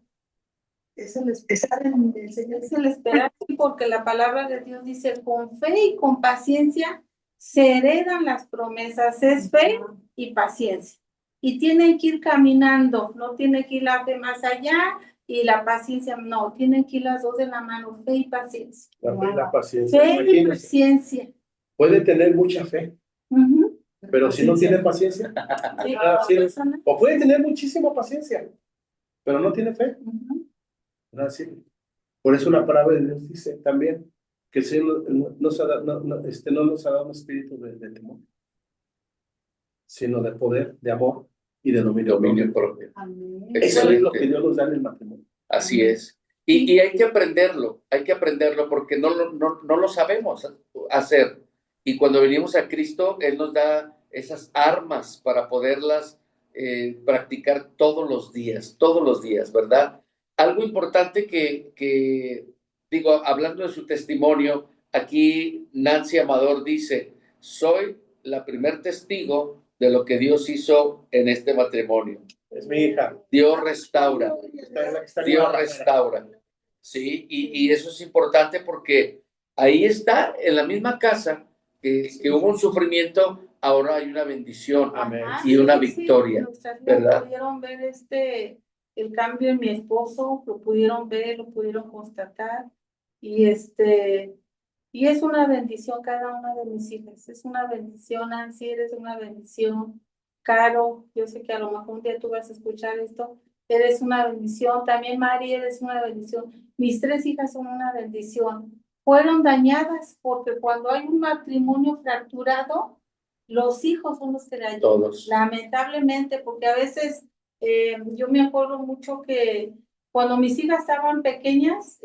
es el esperar en el Señor. Es el esperar, porque la palabra de Dios dice, con fe y con paciencia se heredan las promesas. Es fe y paciencia. Y tienen que ir caminando, no tiene que ir la fe más allá y la paciencia, no, tienen que ir las dos de la mano, fe y paciencia. La fe y la paciencia. Fe y Imagínense. paciencia. Puede tener mucha fe, pero si no tiene paciencia, Sí, sí. persona. O puede tener muchísima paciencia, pero no tiene fe. No sirve. Por eso la palabra de Dios dice también que el Señor no nos ha dado un espíritu de temor, sino de poder, de amor y de dominio Dominio propio. propio. Amén. Eso es lo Excelente. que Dios nos da en el matrimonio. Así es. Y hay que aprenderlo porque no lo sabemos hacer. Y cuando venimos a Cristo, Él nos da esas armas para poderlas practicar todos los días, ¿verdad? Algo importante digo, hablando de su testimonio, aquí Nancy Amador dice, soy la primer testigo de lo que Dios hizo en este matrimonio. Es mi hija. Dios restaura. Está Dios restaura. Sí, y eso es importante porque ahí está, en la misma casa, que hubo un sufrimiento, ahora hay una bendición. Amén. Y una Sí, victoria, nuestras hijas ¿verdad? pudieron ver el cambio en mi esposo, lo pudieron ver, lo pudieron constatar, y y es una bendición cada una de mis hijas, es una bendición. Nancy, eres una bendición. Caro, yo sé que a lo mejor un día tú vas a escuchar esto, eres una bendición. También Mari, eres una bendición. Mis 3 hijas son una bendición. Fueron dañadas porque cuando hay un matrimonio fracturado, los hijos son los que la ayudan. Todos. Lamentablemente, porque a veces yo me acuerdo mucho que cuando mis hijas estaban pequeñas,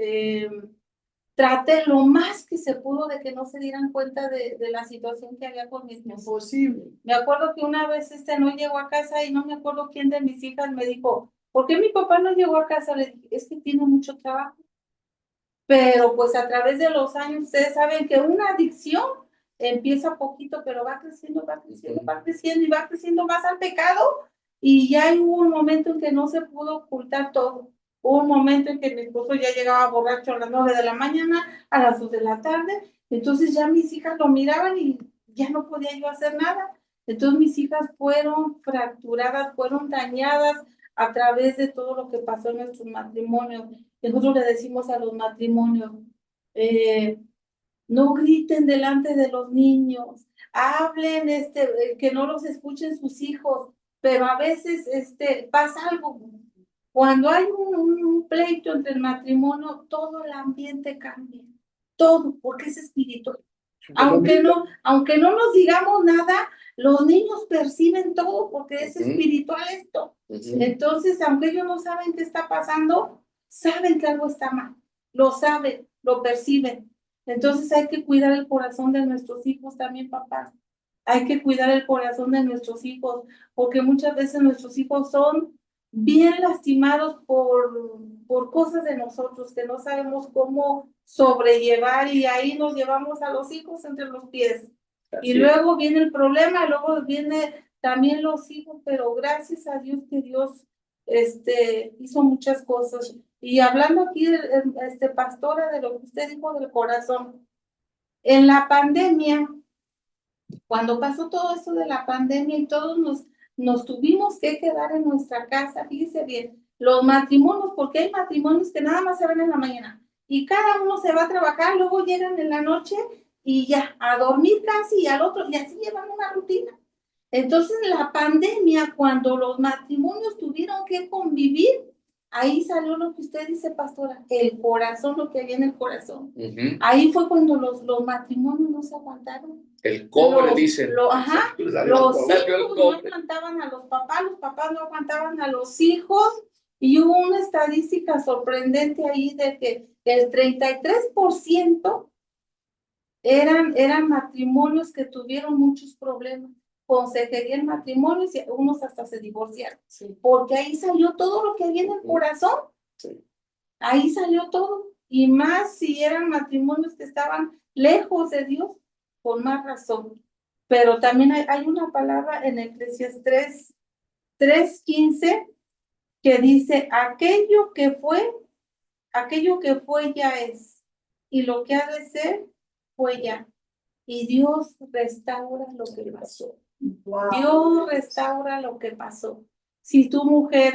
traté lo más que se pudo de que no se dieran cuenta de la situación que había con mis esposos. Imposible. Me acuerdo que una vez no llegó a casa y no me acuerdo quién de mis hijas me dijo, ¿por qué mi papá no llegó a casa? Le dije, es que tiene mucho trabajo. Pero pues a través de los años, ustedes saben que una adicción empieza poquito, pero va creciendo, va creciendo, va creciendo y va creciendo más al pecado. Y ya hubo un momento en que no se pudo ocultar todo. Hubo un momento en que mi esposo ya llegaba borracho a las 9 de la mañana, a las 2 de la tarde. Entonces ya mis hijas lo miraban y ya no podía yo hacer nada. Entonces mis hijas fueron fracturadas, fueron dañadas a través de todo lo que pasó en nuestro matrimonio. Nosotros le decimos a los matrimonios, no griten delante de los niños, hablen, que no los escuchen sus hijos, pero a veces pasa algo. Cuando hay un pleito entre el matrimonio, todo el ambiente cambia, todo, porque es espiritual. Aunque no nos digamos nada, los niños perciben todo porque es espiritual esto. Entonces, aunque ellos no saben qué está pasando, saben que algo está mal, lo saben, lo perciben. Entonces hay que cuidar el corazón de nuestros hijos también, papás. Hay que cuidar el corazón de nuestros hijos, porque muchas veces nuestros hijos son bien lastimados por cosas de nosotros que no sabemos cómo sobrellevar, y ahí nos llevamos a los hijos entre los pies. Y luego viene el problema, y luego viene también los hijos, pero gracias a Dios que Dios hizo muchas cosas. Y hablando aquí, pastora, de lo que usted dijo del corazón, en la pandemia, cuando pasó todo esto de la pandemia y todos nos tuvimos que quedar en nuestra casa, fíjese bien, los matrimonios, porque hay matrimonios que nada más se ven en la mañana y cada uno se va a trabajar, luego llegan en la noche y ya, a dormir casi, y al otro, y así llevan una rutina. Entonces, la pandemia, cuando los matrimonios tuvieron que convivir, ahí salió lo que usted dice, pastora, el corazón, lo que había en el corazón. Ahí fue cuando los matrimonios no se aguantaron. El cobre, dicen. Los hijos no aguantaban a los papás no aguantaban a los hijos, y hubo una estadística sorprendente ahí de que el 33% eran matrimonios que tuvieron muchos problemas. Consejería en matrimonios y unos hasta se divorciaron. Sí. Porque ahí salió todo lo que había en el corazón. Sí. Ahí salió todo. Y más si eran matrimonios que estaban lejos de Dios, con más razón. Pero también hay una palabra en Eclesiastés 3:15 que dice, aquello que fue ya es, y lo que ha de ser fue ya. Y Dios restaura lo que pasó. Wow. Dios restaura lo que pasó. Si tu mujer,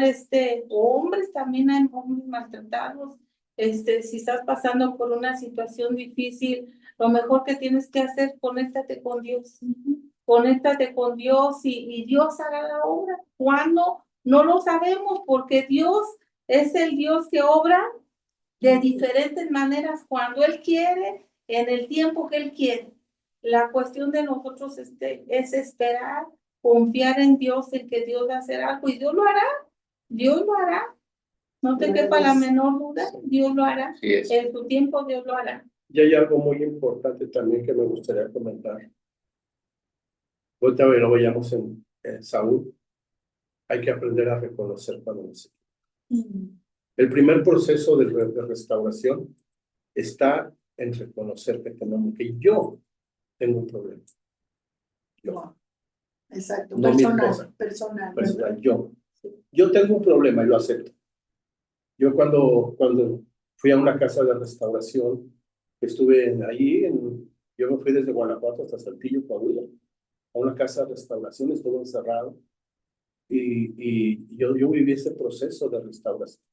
hombres, también hay hombres maltratados, si estás pasando por una situación difícil, lo mejor que tienes que hacer, conéctate con Dios. Conéctate con Dios y Dios hará la obra. ¿Cuándo? No lo sabemos, porque Dios es el Dios que obra de diferentes maneras, cuando Él quiere, en el tiempo que Él quiere. La cuestión de nosotros es esperar, confiar en Dios, en que Dios va a hacer algo, y Dios lo hará, Dios lo hará. No te quepa la menor duda, Dios lo hará. Así es. En tu tiempo Dios lo hará. Y hay algo muy importante también que me gustaría comentar. Ahorita lo veíamos en Saúl. Hay que aprender a reconocer cuando nos equivocamos. El primer proceso de restauración está en reconocer que yo tengo un problema. Yo, Exacto, no mi esposa. personal. personal, yo tengo un problema y lo acepto. Yo cuando fui a una casa de restauración, estuve allí, yo me fui desde Guanajuato hasta Saltillo, Coahuila, a una casa de restauración, estuve encerrado y yo viví ese proceso de restauración.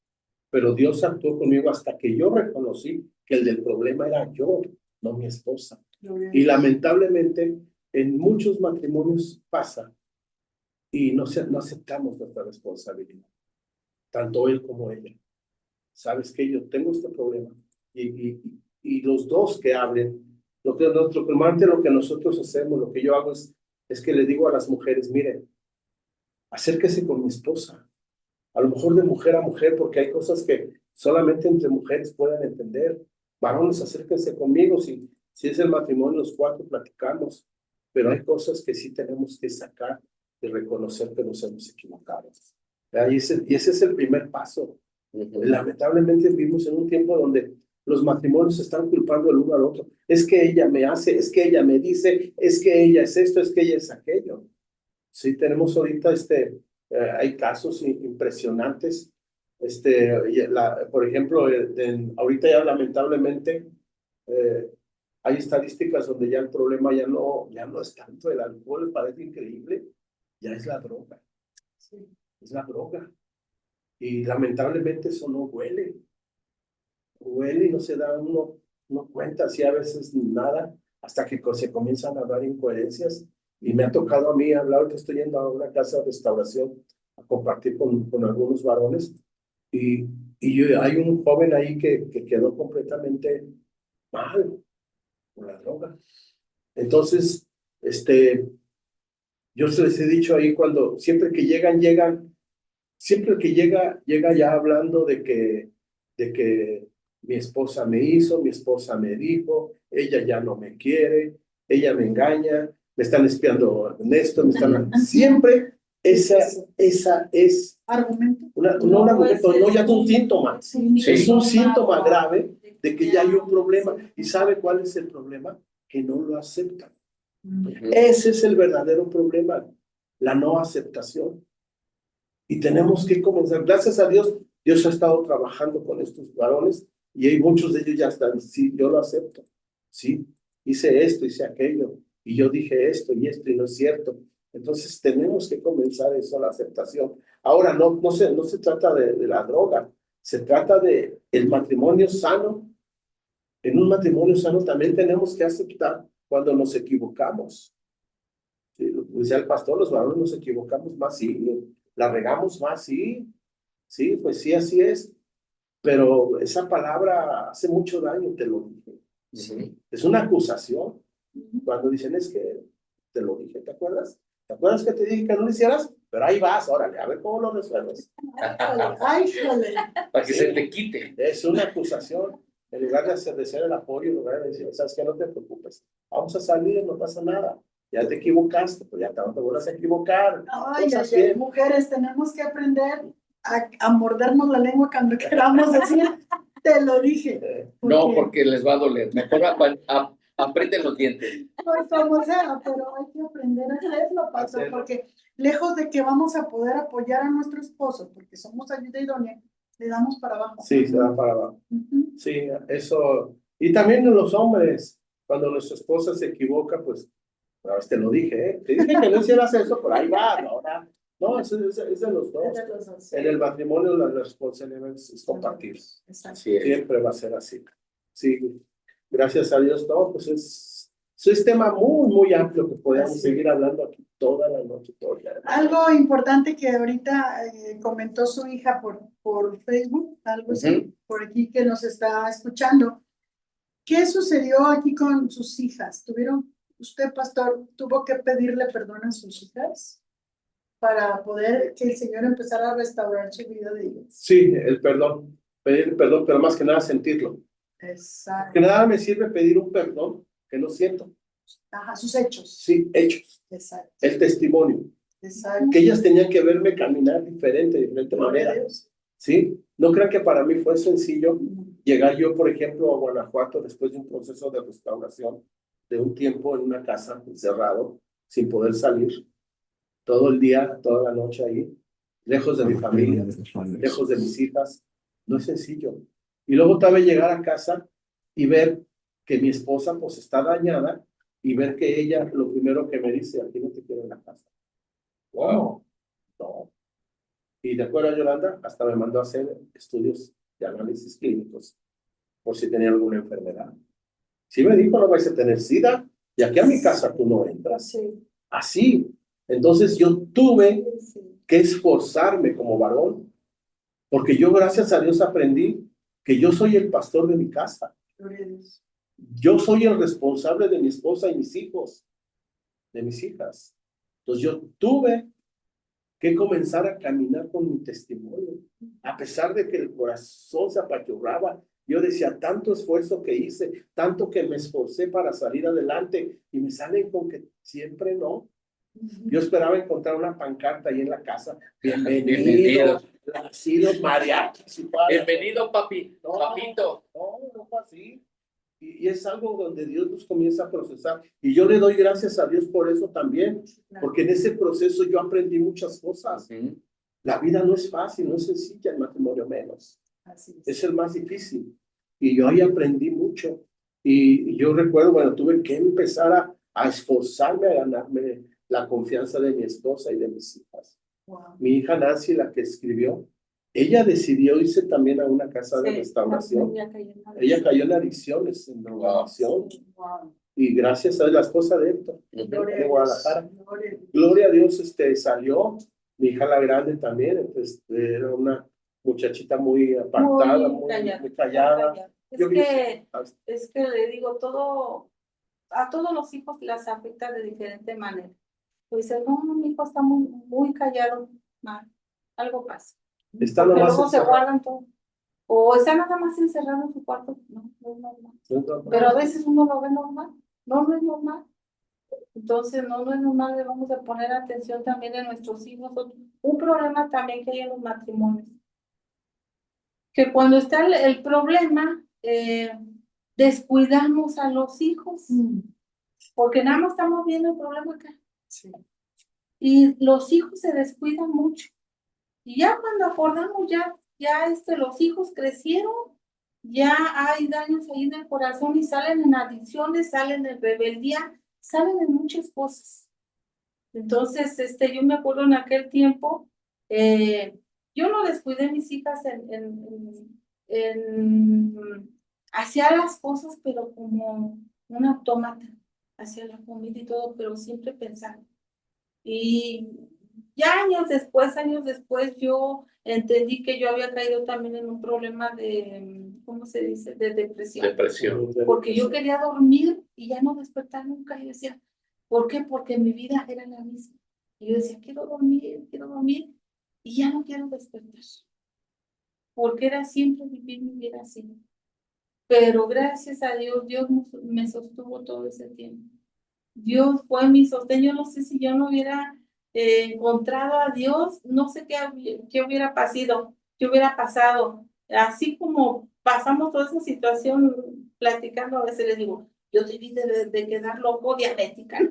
Pero Dios actuó conmigo hasta que yo reconocí que el del problema era yo, no mi esposa. Y lamentablemente en muchos matrimonios pasa y no aceptamos nuestra responsabilidad, tanto él como ella. ¿Sabes qué? Yo tengo este problema. Y los dos que hablen, normalmente lo que nosotros hacemos, lo que yo hago es que le digo a las mujeres, miren, acérquese con mi esposa. A lo mejor de mujer a mujer, porque hay cosas que solamente entre mujeres pueden entender. Varones, acérquense conmigo. Si es el matrimonio, los cuatro platicamos. Pero hay cosas que sí tenemos que sacar y reconocer que nos hemos equivocado. Y ese es el primer paso. Lamentablemente vivimos en un tiempo donde los matrimonios se están culpando el uno al otro. Es que ella me hace, es que ella me dice, es que ella es esto, es que ella es aquello. Sí, tenemos ahorita hay casos impresionantes. Por ejemplo, ahorita ya lamentablemente hay estadísticas donde ya el problema ya no es tanto el alcohol, parece increíble, ya es la droga. Sí, es la droga. Y lamentablemente eso no huele y no se da uno cuenta, así a veces nada, hasta que se comienzan a dar incoherencias. Y me ha tocado a mí hablar, que estoy yendo a una casa de restauración a compartir con algunos varones, y hay un joven ahí que quedó completamente mal por la droga. Entonces, yo les he dicho ahí, siempre que llegan, siempre que llega ya hablando de que mi esposa me hizo, mi esposa me dijo, ella ya no me quiere, ella me engaña, me están espiando en esto, siempre esa es argumento. no un argumento, no, ya es un síntoma. Sí. Es un síntoma grave de que ya hay un problema. ¿Y sabe cuál es el problema? Que no lo aceptan. Ese es el verdadero problema, la no aceptación. Y tenemos que comenzar. Gracias a Dios, Dios ha estado trabajando con estos varones y hay muchos de ellos ya están, sí, yo lo acepto. Sí, hice esto, hice aquello, y yo dije esto, y no es cierto. Entonces tenemos que comenzar eso, la aceptación. Ahora, no se trata de la droga, se trata de el matrimonio sano. En un matrimonio sano también tenemos que aceptar cuando nos equivocamos. Sí, lo decía el pastor, los varones nos equivocamos más, sí, la regamos más, sí, pues sí, así es. Pero esa palabra hace mucho daño, te lo dije. Sí. Es una acusación. Cuando dicen es que te lo dije, ¿te acuerdas? ¿Te acuerdas que te dije que no lo hicieras? Pero ahí vas, órale, a ver cómo lo resuelves. Ay, jole. Para que se te quite. Es una acusación. En lugar de ser el apoyo, en lugar de decir, ¿sabes qué? No te preocupes. Vamos a salir, no pasa nada. Ya te equivocaste, pues ya no te vuelvas a equivocar. Ay, mujeres, tenemos que aprender a mordernos la lengua cuando queramos decir, te lo dije. No, porque les va a doler. Mejor aprieten los dientes. Pues como sea, pero hay que aprender a hacerlo, pastor, porque lejos de que vamos a poder apoyar a nuestro esposo, porque somos ayuda idónea, le damos para abajo. Sí, se da para abajo. Sí, eso. Y también los hombres, cuando nuestra esposa se equivoca, pues, te lo dije, ¿eh? Te dije que no hicieras eso, pero ahí va, ahora. No, es de los dos. En el matrimonio la responsabilidad es compartir. Siempre va a ser así. Sí, gracias a Dios, no, pues Es tema muy amplio que podemos Así seguir hablando aquí toda la noche, todo el día. Algo importante que ahorita comentó su hija por Facebook, algo así, por aquí que nos está escuchando. ¿Qué sucedió aquí con sus hijas? Usted, pastor, tuvo que pedirle perdón a sus hijas para poder que el Señor empezara a restaurar su vida de ellas? Sí, el perdón, pedir el perdón, pero más que nada sentirlo. Exacto. Que nada me sirve pedir un perdón que no siento. Ajá, sus hechos. Sí, hechos. Exacto. El testimonio. Exacto. Que ellas tenían que verme caminar diferente, de diferente Gloria a manera. Dios. ¿Sí? No crean que para mí fue sencillo llegar yo, por ejemplo, a Guanajuato después de un proceso de restauración de un tiempo en una casa encerrado, sin poder salir, todo el día, toda la noche ahí, lejos de mi familia, lejos de mis hijas. No es sencillo. Y luego tal vez llegar a casa y ver que mi esposa pues está dañada y ver que ella lo primero que me dice, aquí no te quiero en la casa. Wow. No. Y de acuerdo a Yolanda, hasta me mandó a hacer estudios de análisis clínicos por si tenía alguna enfermedad. Sí me dijo, no vais a tener SIDA, y aquí a mi casa tú no entras. Sí. Así. Entonces yo tuve que esforzarme como varón, porque yo, gracias a Dios, aprendí que yo soy el pastor de mi casa. Gloria a Dios. Yo soy el responsable de mi esposa y mis hijos, de mis hijas. Entonces yo tuve que comenzar a caminar con mi testimonio. A pesar de que el corazón se apachurraba, yo decía, tanto esfuerzo que hice, tanto que me esforcé para salir adelante, y me salen con que siempre no. Yo esperaba encontrar una pancarta ahí en la casa. Bienvenido. Así los mariachis. Bienvenido, papi. No, Papito. no fue así. Y es algo donde Dios nos comienza a procesar. Y yo le doy gracias a Dios por eso también, porque en ese proceso yo aprendí muchas cosas. La vida no es fácil, no es sencilla, el matrimonio menos. Así Es el más difícil. Y yo ahí aprendí mucho. Y yo recuerdo, bueno, tuve que empezar a esforzarme a ganarme la confianza de mi esposa y de mis hijas. Wow. Mi hija Nancy, la que escribió, ella decidió irse también a una casa de restauración. Ella cayó en adicciones, en drogadicción. Wow. Y gracias a la esposa de Héctor, de Guadalajara. Gloria a Dios, salió. Mi hija la grande también, entonces era una muchachita muy apartada, muy callada. Es que le digo, a todos los hijos las afecta de diferente manera. Pues dice, no, mi hijo está muy callado, mal, algo pasa. Está Porque nomás luego se encerrado. guardan todo. O está nada más encerrado en su cuarto. No, no es normal. No es normal. Pero a veces uno lo ve normal. No es normal. Entonces, no es normal, debemos de poner atención también en nuestros hijos. Un problema también que hay en los matrimonios. Que cuando está el problema, descuidamos a los hijos. Porque nada más estamos viendo el problema acá. Sí. Y los hijos se descuidan mucho. Y ya cuando acordamos, ya los hijos crecieron, ya hay daños ahí en el corazón y salen en adicciones, salen en rebeldía, salen en muchas cosas. Entonces, yo me acuerdo en aquel tiempo, yo no descuidé a mis hijas hacía las cosas, pero como un autómata, hacía la comida y todo, pero siempre pensando. Y ya años después, yo entendí que yo había caído también en un problema de, ¿cómo se dice? De depresión. Depresión. Porque yo quería dormir y ya no despertar nunca. Y yo decía, ¿por qué? Porque mi vida era la misma. Y yo decía, quiero dormir, y ya no quiero despertar. Porque era siempre vivir mi vida así. Pero gracias a Dios, Dios me sostuvo todo ese tiempo. Dios fue mi sostén. Yo no sé si yo no hubiera encontrado a Dios, no sé qué hubiera pasado. Así como pasamos toda esa situación platicando, a veces les digo, yo debí de quedar loco diabética, ¿no?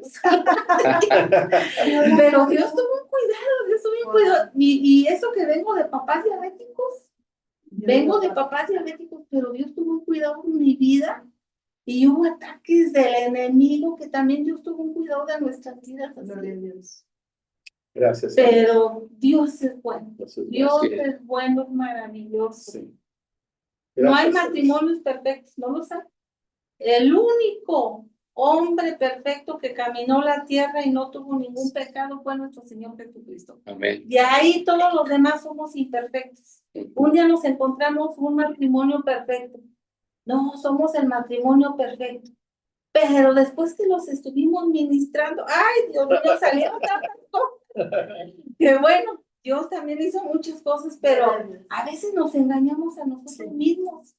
Pero Dios tuvo un cuidado, y eso que vengo de papás diabéticos, pero Dios tuvo un cuidado en mi vida. Y hubo ataques del enemigo que también Dios tuvo un cuidado de nuestras vidas. Gloria a Dios. Gracias. Pero Dios es bueno. Dios Así es. es bueno, es maravilloso. Sí. No hay Gracias a Dios. matrimonios perfectos, no los hay. El único hombre perfecto que caminó la tierra y no tuvo ningún pecado, fue nuestro Señor Jesucristo. Amén. De ahí todos los demás somos imperfectos. Un día nos encontramos un matrimonio perfecto. No, somos el matrimonio perfecto. Pero después que los estuvimos ministrando, ay, Dios mío, salieron tantas cosas. Que bueno, Dios también hizo muchas cosas, pero a veces nos engañamos a nosotros mismos.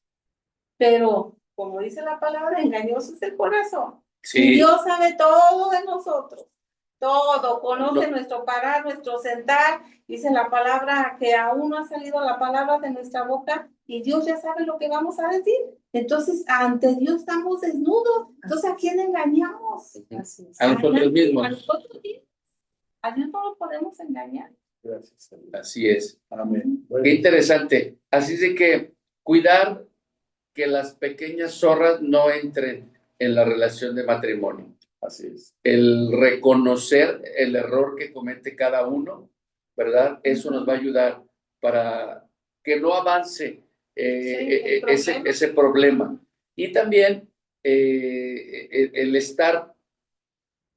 Pero, como dice la palabra, engañoso es el corazón. Y Sí, Dios sabe todo de nosotros. Todo, conoce No. nuestro parar, nuestro sentar. Dice la palabra que aún no ha salido la palabra de nuestra boca y Dios ya sabe lo que vamos a decir. Entonces, ante Dios estamos desnudos. Entonces, ¿a quién engañamos? a nosotros nadie, mismos. A nosotros mismos. A Dios no lo podemos engañar. Gracias, Señor. Así es. Amén. Qué interesante. Así de que cuidar que las pequeñas zorras no entren en la relación de matrimonio. Así es. El reconocer el error que comete cada uno, ¿verdad? Eso nos va a ayudar para que no avance ese problema. Y también el estar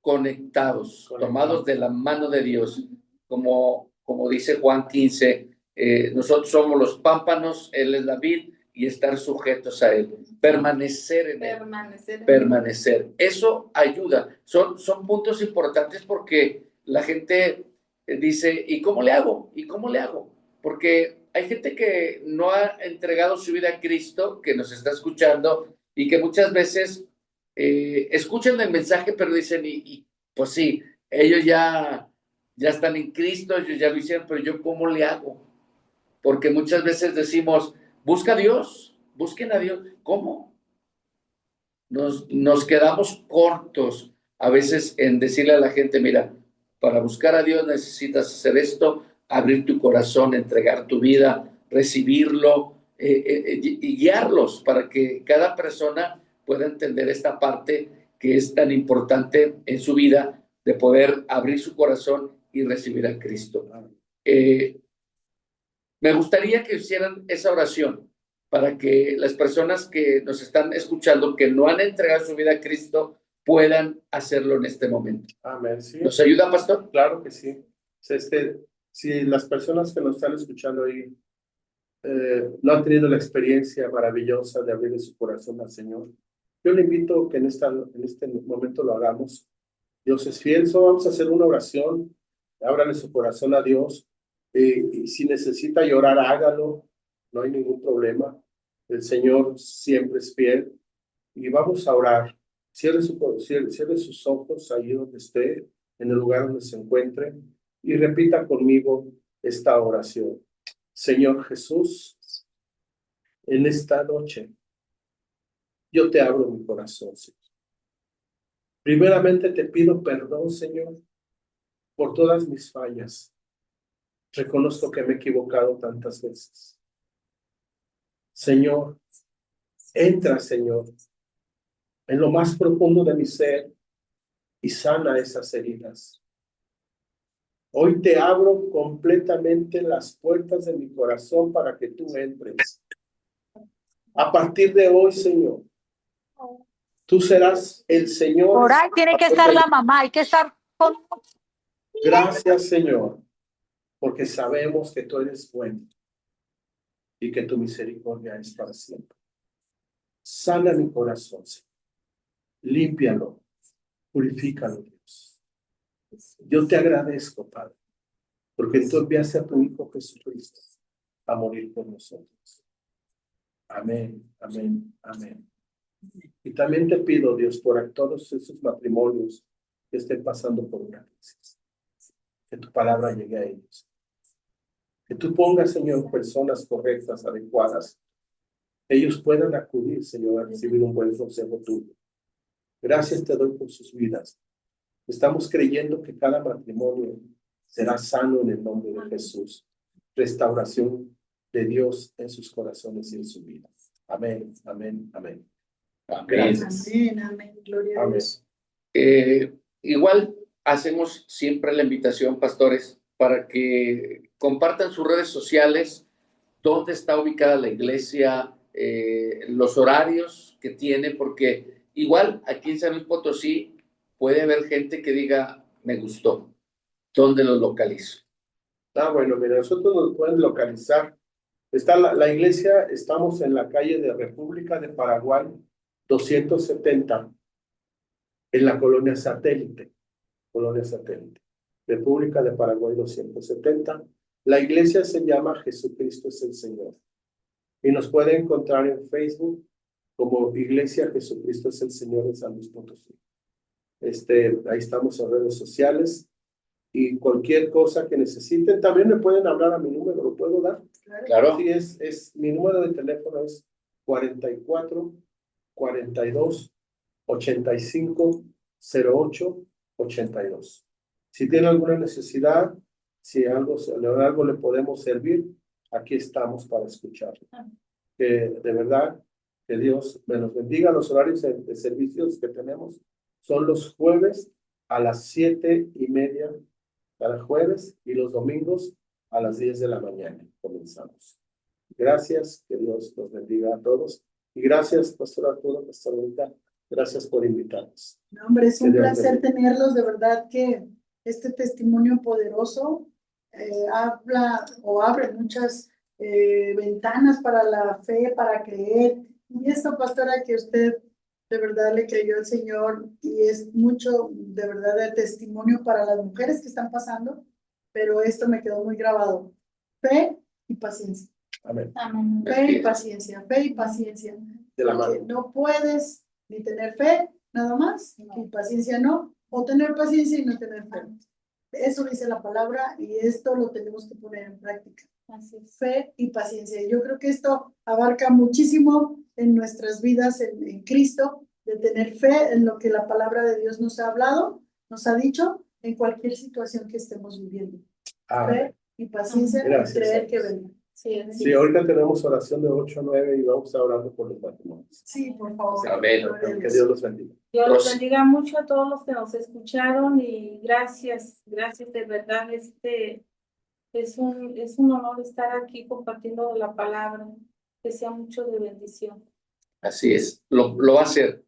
conectados, tomados de la mano de Dios, como dice Juan 15, nosotros somos los pámpanos, Él es la vid, y estar sujetos a Él, permanecer en Él. Permanecer. Eso ayuda. Son puntos importantes porque la gente dice, ¿y cómo le hago? ¿Y cómo le hago? Porque hay gente que no ha entregado su vida a Cristo, que nos está escuchando y que muchas veces escuchan el mensaje, pero dicen, pues sí, ellos ya están en Cristo, ellos ya lo hicieron, pero yo ¿cómo le hago? Porque muchas veces decimos, busca a Dios, busquen a Dios. ¿Cómo? Nos quedamos cortos a veces en decirle a la gente, mira, para buscar a Dios necesitas hacer esto, abrir tu corazón, entregar tu vida, recibirlo y guiarlos para que cada persona pueda entender esta parte que es tan importante en su vida de poder abrir su corazón y recibir a Cristo. Me gustaría que hicieran esa oración para que las personas que nos están escuchando, que no han entregado su vida a Cristo, puedan hacerlo en este momento. Amén. Sí. ¿Nos ayuda, pastor? Claro que sí. Si las personas que nos están escuchando ahí no han tenido la experiencia maravillosa de abrir su corazón al Señor, yo le invito que en este momento lo hagamos. Dios es fiel, solo vamos a hacer una oración, ábrale su corazón a Dios, y si necesita llorar, hágalo, no hay ningún problema. El Señor siempre es fiel, y vamos a orar. Cierre sus ojos ahí donde esté, en el lugar donde se encuentre, y repita conmigo esta oración. Señor Jesús, en esta noche, yo te abro mi corazón, Señor. Primeramente te pido perdón, Señor, por todas mis fallas. Reconozco que me he equivocado tantas veces. Señor, entra, Señor, en lo más profundo de mi ser y sana esas heridas. Hoy te abro completamente las puertas de mi corazón para que tú entres. A partir de hoy, Señor, tú serás el Señor. Por ahí tiene que estar la mamá, hay que estar con... Gracias, Señor, porque sabemos que tú eres bueno y que tu misericordia es para siempre. Sana mi corazón, Señor. Límpialo, purifícalo, Dios. Yo te agradezco, Padre, porque tú enviaste a tu Hijo Jesucristo a morir por nosotros. Amén, amén, amén. Y también te pido, Dios, por todos esos matrimonios que estén pasando por una crisis, que tu palabra llegue a ellos. Que tú pongas, Señor, personas correctas, adecuadas. Ellos puedan acudir, Señor, a recibir un buen consejo tuyo. Gracias te doy por sus vidas. Estamos creyendo que cada matrimonio será sano en el nombre de Jesús. Restauración de Dios en sus corazones y en su vida. Amén, amén, amén. Gracias. Amén, amén. Gloria a Dios. Igual hacemos siempre la invitación, pastores, para que compartan sus redes sociales, dónde está ubicada la iglesia, los horarios que tiene, porque igual aquí en San Luis Potosí puede haber gente que diga, me gustó. ¿Dónde lo localizo? Bueno, mira, nosotros nos pueden localizar. Está la iglesia, estamos en la calle de República de Paraguay, 270, en la colonia Satélite. República de Paraguay 270. La iglesia se llama Jesucristo es el Señor. Y nos puede encontrar en Facebook como Iglesia Jesucristo es el Señor en San Luis Potosí. Ahí estamos en redes sociales. Y cualquier cosa que necesiten, también me pueden hablar a mi número, ¿lo puedo dar? Claro. Sí, mi número de teléfono es 44 42 85 08 82. Si tiene alguna necesidad, si algo le podemos servir, aquí estamos para escucharlo. Que de verdad, que Dios me los bendiga. Los horarios de servicios que tenemos son los jueves a las 7:30 cada jueves y los domingos a las 10 de la mañana comenzamos. Gracias, que Dios los bendiga a todos. Y gracias, Pastor Arturo, Pastor Rita, gracias por invitarnos. No, hombre, es un Que Dios placer bendiga. tenerlos, de verdad que este testimonio poderoso habla o abre muchas ventanas para la fe, para creer. Y esto, pastora, que usted de verdad le creyó al Señor y es mucho, de verdad, de testimonio para las mujeres que están pasando, pero esto me quedó muy grabado. Fe y paciencia. Amén. Amén. Fe y paciencia, fe y paciencia. De la Porque mano. no puedes ni tener fe, nada más, y paciencia no, o tener paciencia y no tener fe. Eso dice la palabra y esto lo tenemos que poner en práctica. Así es. Fe y paciencia. Yo creo que esto abarca muchísimo en nuestras vidas en Cristo, de tener fe en lo que la palabra de Dios nos ha hablado, nos ha dicho, en cualquier situación que estemos viviendo. Amén. Fe y paciencia y Gracias, creer que Dios. venga. Sí, así Sí, es. ahorita tenemos oración de 8 a 9 y vamos a estar orando por los matrimonios. Sí, por favor. Amén. Gloria a Que Dios. Dios los bendiga. Dios losRos- bendiga mucho a todos los que nos escucharon y gracias de verdad. Es un honor estar aquí compartiendo de la palabra, que sea mucho de bendición. Así es, lo va a hacer.